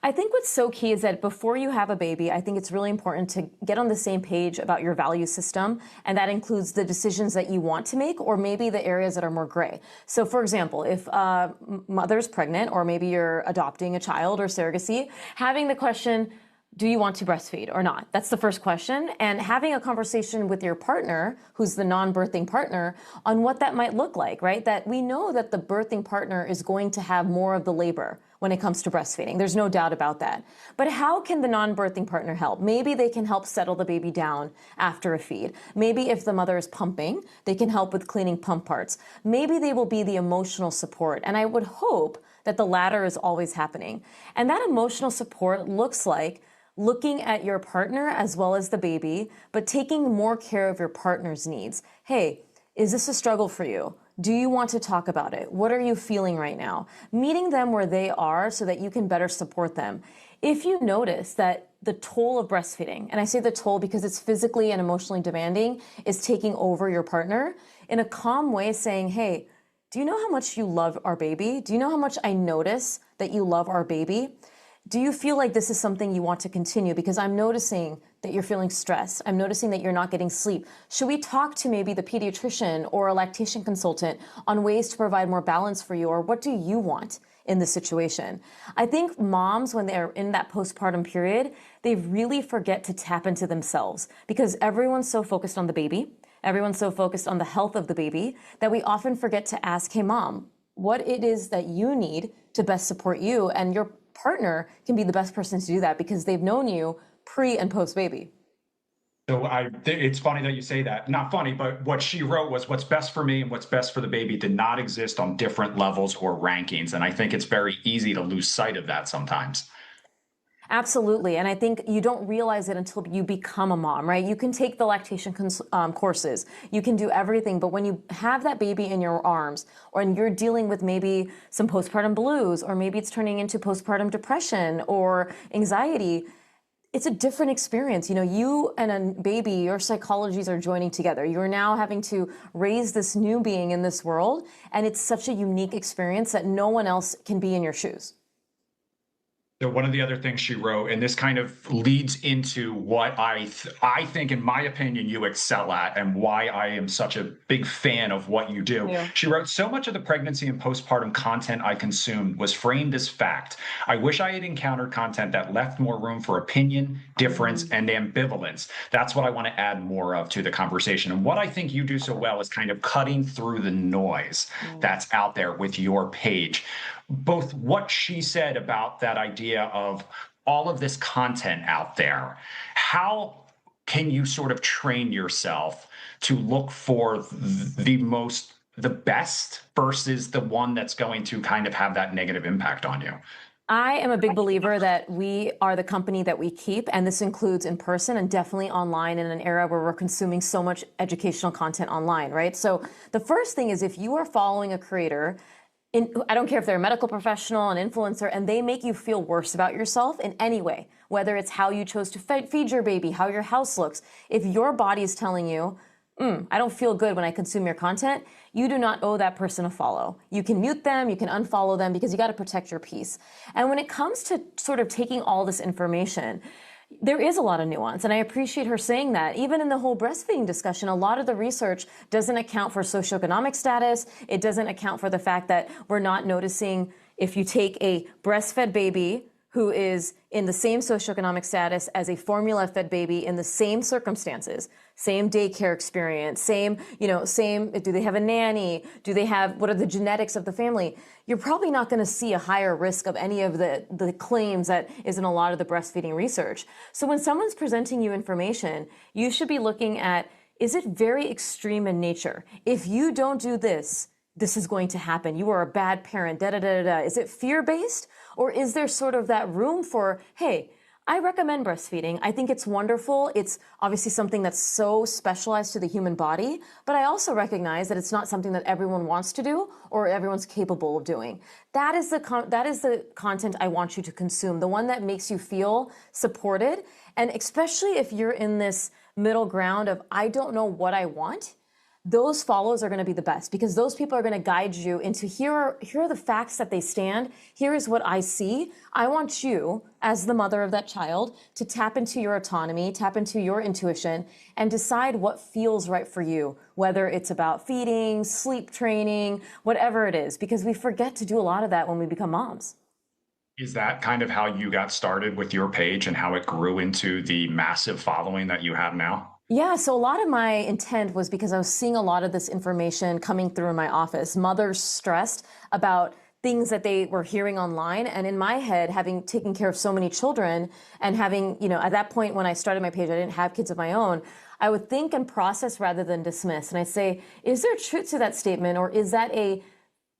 I think what's so key is that before you have a baby, I think it's really important to get on the same page about your value system. And that includes the decisions that you want to make, or maybe the areas that are more gray. So for example, if a mother's pregnant, or maybe you're adopting a child or surrogacy, having the question, do you want to breastfeed or not? That's the first question. And having a conversation with your partner, who's the non-birthing partner, on what that might look like, right? That we know that the birthing partner is going to have more of the labor when it comes to breastfeeding. There's no doubt about that. But how can the non-birthing partner help? Maybe they can help settle the baby down after a feed. Maybe if the mother is pumping, they can help with cleaning pump parts. Maybe they will be the emotional support. And I would hope that the latter is always happening. And that emotional support looks like looking at your partner as well as the baby, but taking more care of your partner's needs. Hey, is this a struggle for you? Do you want to talk about it? What are you feeling right now? Meeting them where they are so that you can better support them. If you notice that the toll of breastfeeding, and I say the toll because it's physically and emotionally demanding, is taking over your partner, in a calm way saying, hey, do you know how much you love our baby? Do you know how much I notice that you love our baby? Do you feel like this is something you want to continue? Because I'm noticing that you're feeling stressed. I'm noticing that you're not getting sleep. Should we talk to maybe the pediatrician or a lactation consultant on ways to provide more balance for you? Or what do you want in this situation? I think moms, when they're in that postpartum period, they really forget to tap into themselves because everyone's so focused on the baby. Everyone's so focused on the health of the baby that we often forget to ask, hey, mom, what it is that you need to best support you, and your partner can be the best person to do that because they've known you pre and post baby. So it's funny that you say that. Not funny, but what she wrote was what's best for me and what's best for the baby did not exist on different levels or rankings. And I think it's very easy to lose sight of that sometimes. Absolutely. And I think you don't realize it until you become a mom, right? You can take the lactation courses, you can do everything. But when you have that baby in your arms, or you're dealing with maybe some postpartum blues, or maybe it's turning into postpartum depression or anxiety, it's a different experience. You know, you and a baby, your psychologies are joining together. You're now having to raise this new being in this world. And it's such a unique experience that no one else can be in your shoes. So one of the other things she wrote, and this kind of leads into what I think, in my opinion, you excel at and why I am such a big fan of what you do. Yeah. She wrote, so much of the pregnancy and postpartum content I consumed was framed as fact. I wish I had encountered content that left more room for opinion, difference, and ambivalence. That's what I want to add more of to the conversation. And what I think you do so well is kind of cutting through the noise that's out there with your page. Both what she said about that idea of all of this content out there, how can you sort of train yourself to look for the best versus the one that's going to kind of have that negative impact on you? I am a big believer that we are the company that we keep, and this includes in person and definitely online in an era where we're consuming so much educational content online, right? So the first thing is, if you are following a creator I don't care if they're a medical professional, an influencer, and they make you feel worse about yourself in any way, whether it's how you chose to feed your baby, how your house looks. If your body is telling you, I don't feel good when I consume your content, you do not owe that person a follow. You can mute them, you can unfollow them, because you got to protect your peace. And when it comes to sort of taking all this information, there is a lot of nuance, and I appreciate her saying that. Even in the whole breastfeeding discussion, a lot of the research doesn't account for socioeconomic status. It doesn't account for the fact that we're not noticing if you take a breastfed baby who is in the same socioeconomic status as a formula-fed baby in the same circumstances, same daycare experience, same, do they have a nanny? What are the genetics of the family? You're probably not going to see a higher risk of any of the claims that is in a lot of the breastfeeding research. So when someone's presenting you information, you should be looking at, is it very extreme in nature? If you don't do this, this is going to happen. You are a bad parent, da-da-da-da-da. Is it fear-based? Or is there sort of that room for, hey, I recommend breastfeeding. I think it's wonderful. It's obviously something that's so specialized to the human body, but I also recognize that it's not something that everyone wants to do or everyone's capable of doing. That is the content I want you to consume, the one that makes you feel supported. And especially if you're in this middle ground of, I don't know what I want, those follows are going to be the best, because those people are going to guide you into here are the facts that they stand. Here is what I see. I want you, as the mother of that child, to tap into your autonomy, tap into your intuition, and decide what feels right for you, whether it's about feeding, sleep training, whatever it is, because we forget to do a lot of that when we become moms. Is that kind of how you got started with your page and how it grew into the massive following that you have now? Yeah, so a lot of my intent was because I was seeing a lot of this information coming through in my office. Mothers stressed about things that they were hearing online. And in my head, having taken care of so many children and having, at that point when I started my page, I didn't have kids of my own. I would think and process rather than dismiss. And I say, is there truth to that statement, or is that a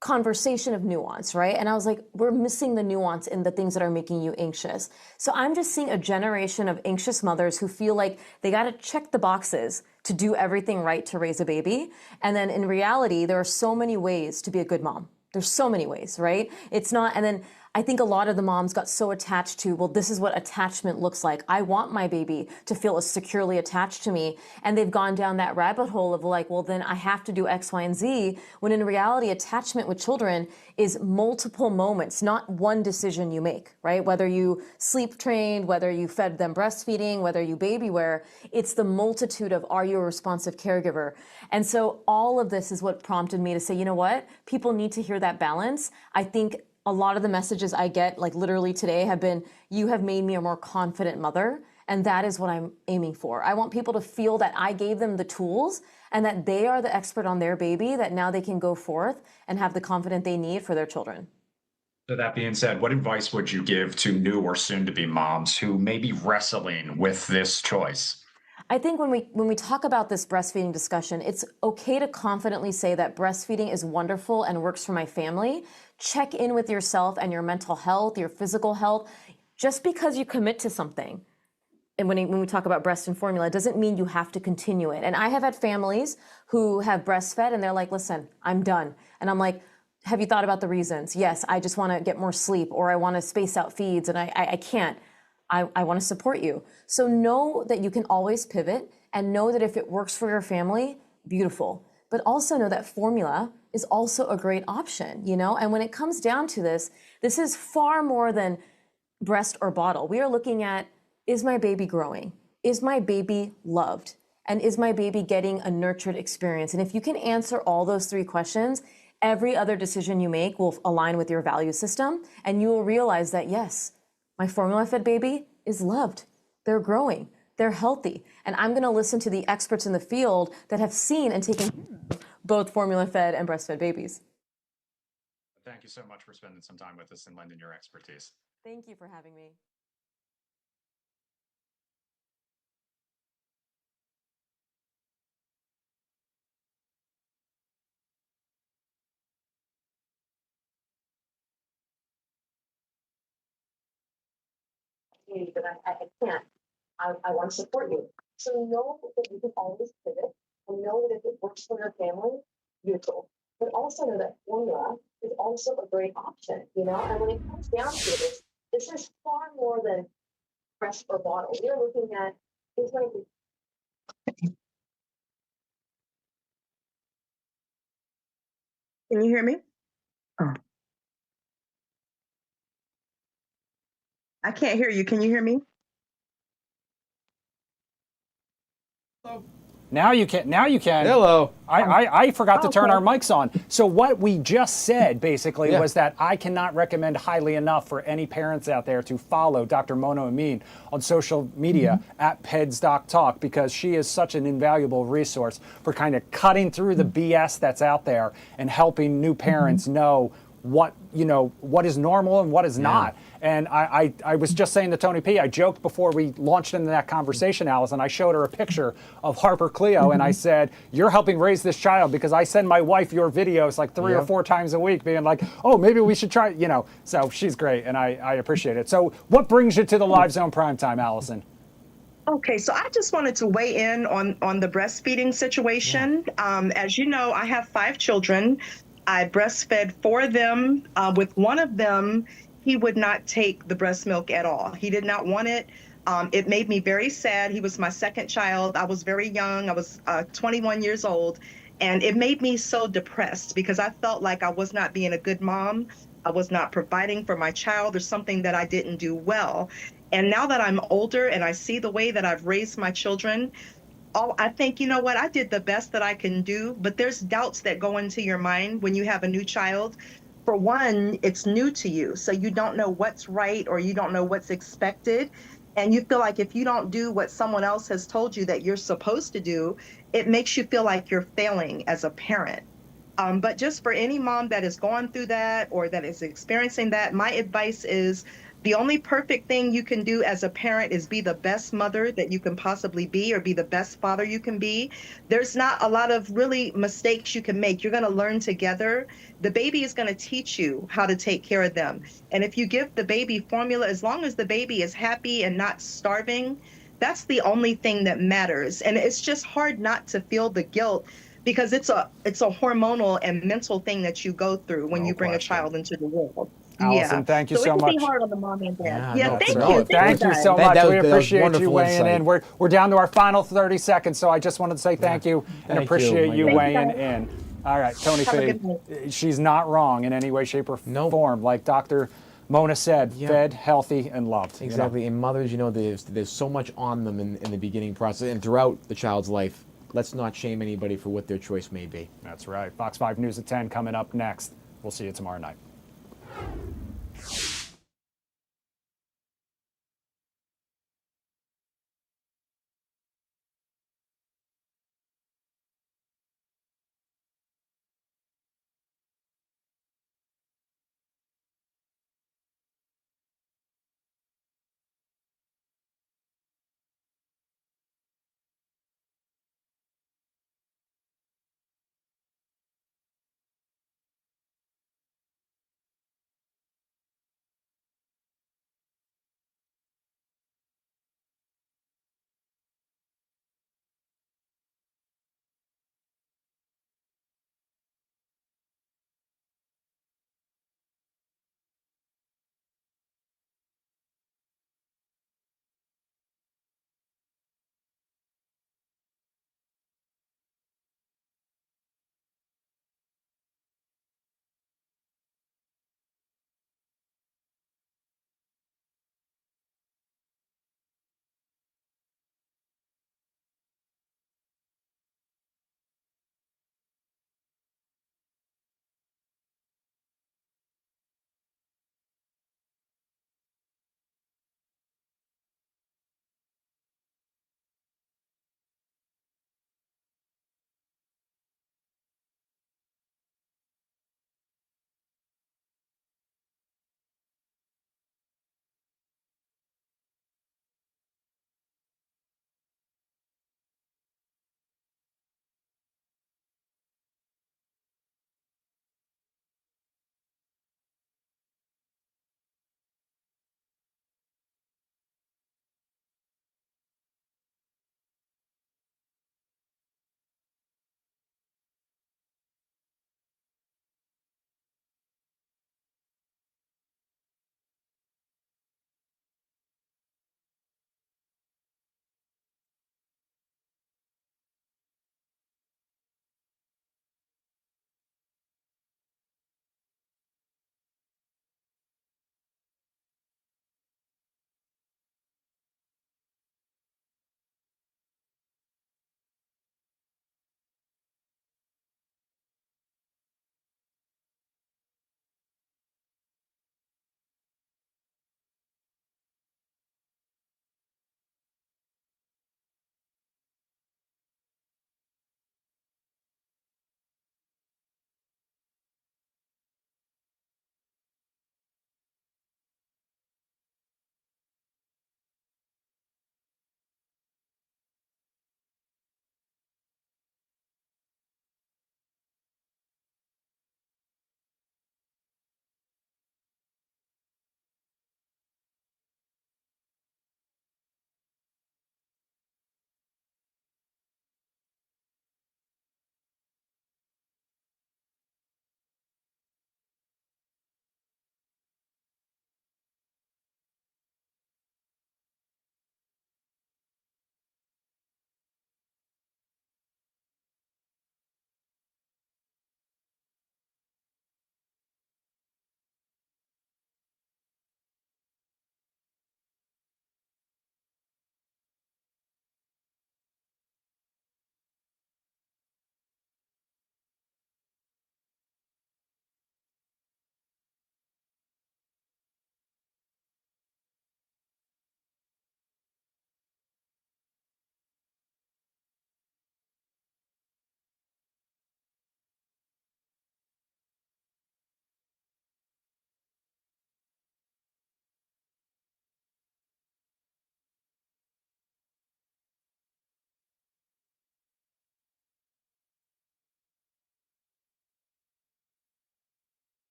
conversation of nuance, right? And I was like, we're missing the nuance in the things that are making you anxious. So I'm just seeing a generation of anxious mothers who feel like they got to check the boxes to do everything right to raise a baby. And then in reality, there are so many ways to be a good mom. There's so many ways, right? It's not, and then I think a lot of the moms got so attached to, well, this is what attachment looks like. I want my baby to feel as securely attached to me. And they've gone down that rabbit hole of like, well, then I have to do X, Y, and Z. When in reality, attachment with children is multiple moments, not one decision you make, right? Whether you sleep trained, whether you fed them breastfeeding, whether you baby wear, it's the multitude of, are you a responsive caregiver? And so all of this is what prompted me to say, you know what? People need to hear that balance. I think a lot of the messages I get, like literally today, have been, you have made me a more confident mother. And that is what I'm aiming for. I want people to feel that I gave them the tools and that they are the expert on their baby, that now they can go forth and have the confidence they need for their children. So that being said, what advice would you give to new or soon-to-be moms who may be wrestling with this choice? I think when we talk about this breastfeeding discussion, it's okay to confidently say that breastfeeding is wonderful and works for my family. Check in with yourself and your mental health, your physical health. Just because you commit to something, and when we talk about breast and formula, it doesn't mean you have to continue it. And I have had families who have breastfed and they're like, listen, I'm done. And I'm like, have you thought about the reasons? Yes, I just want to get more sleep, or I want to space out feeds and I can't. I want to support you. So know that you can always pivot, and know that if it works for your family, beautiful. But also know that formula is also a great option, And when it comes down to this is far more than breast or bottle. We are looking at, is my baby growing? Is my baby loved? And is my baby getting a nurtured experience? And if you can answer all those three questions, every other decision you make will align with your value system, and you will realize that, yes, my formula-fed baby is loved. They're growing. They're healthy. And I'm going to listen to the experts in the field that have seen and taken both formula-fed and breastfed babies. Thank you so much for spending some time with us and lending your expertise. Thank you for having me. But I can't. I want to support you. So know that you can always pivot, and know that if it works for your family, beautiful. But also know that formula is also great option, you know? And when it comes down to this, this is far more than breast or bottle. We're looking at things like Can you hear me? Oh. I can't hear you. Can you hear me? Now you can. Now you can. Hello. I forgot to turn Okay. our mics on. So what we just said basically Yeah. was that I cannot recommend highly enough for any parents out there to follow Dr. Mona Amin on social media at PedsDocTalk, because she is such an invaluable resource for kind of cutting through the BS that's out there and helping new parents know what is normal and what is not. And I was just saying to Tony P, I joked before we launched into that conversation, Alice, and I showed her a picture of Harper Cleo, and I said, you're helping raise this child, because I send my wife your videos like 3 or 4 times a week being like, oh, maybe we should try, so she's great, and I appreciate it. So what brings you to the Live Zone Primetime, Allison? Okay, so I just wanted to weigh in on the breastfeeding situation. As you know, I have 5 children. I breastfed 4 of them. With one of them, he would not take the breast milk at all. He did not want it. It made me very sad. He was my second child. I was very young. I was 21 years old. And it made me so depressed because I felt like I was not being a good mom. I was not providing for my child. There's something that I didn't do well. And now that I'm older and I see the way that I've raised my children, I think, you know what, I did the best that I can do, but there's doubts that go into your mind when you have a new child. For one, it's new to you, so you don't know what's right or you don't know what's expected. And you feel like if you don't do what someone else has told you that you're supposed to do, it makes you feel like you're failing as a parent. But just for any mom that is going through that or that is experiencing that, my advice is the only perfect thing you can do as a parent is be the best mother that you can possibly be, or be the best father you can be. There's not a lot of really mistakes you can make. You're going to learn together. The baby is going to teach you how to take care of them. And if you give the baby formula, as long as the baby is happy and not starving, that's the only thing that matters. And it's just hard not to feel the guilt, because it's a hormonal and mental thing that you go through when you bring a child into the world. Allison, thank you so it can much. be hard on the mom and dad. Thank you so much. We appreciate you weighing in. We're down to our final 30 seconds, so I just wanted to say thank you and appreciate you weighing in. All right, Tony P, she's not wrong in any way, shape, or form. Like Dr. Mona said, fed, healthy, and loved. Exactly. And mothers, there's so much on them in the beginning process and throughout the child's life. Let's not shame anybody for what their choice may be. That's right. Fox 5 News at 10 coming up next. We'll see you tomorrow night.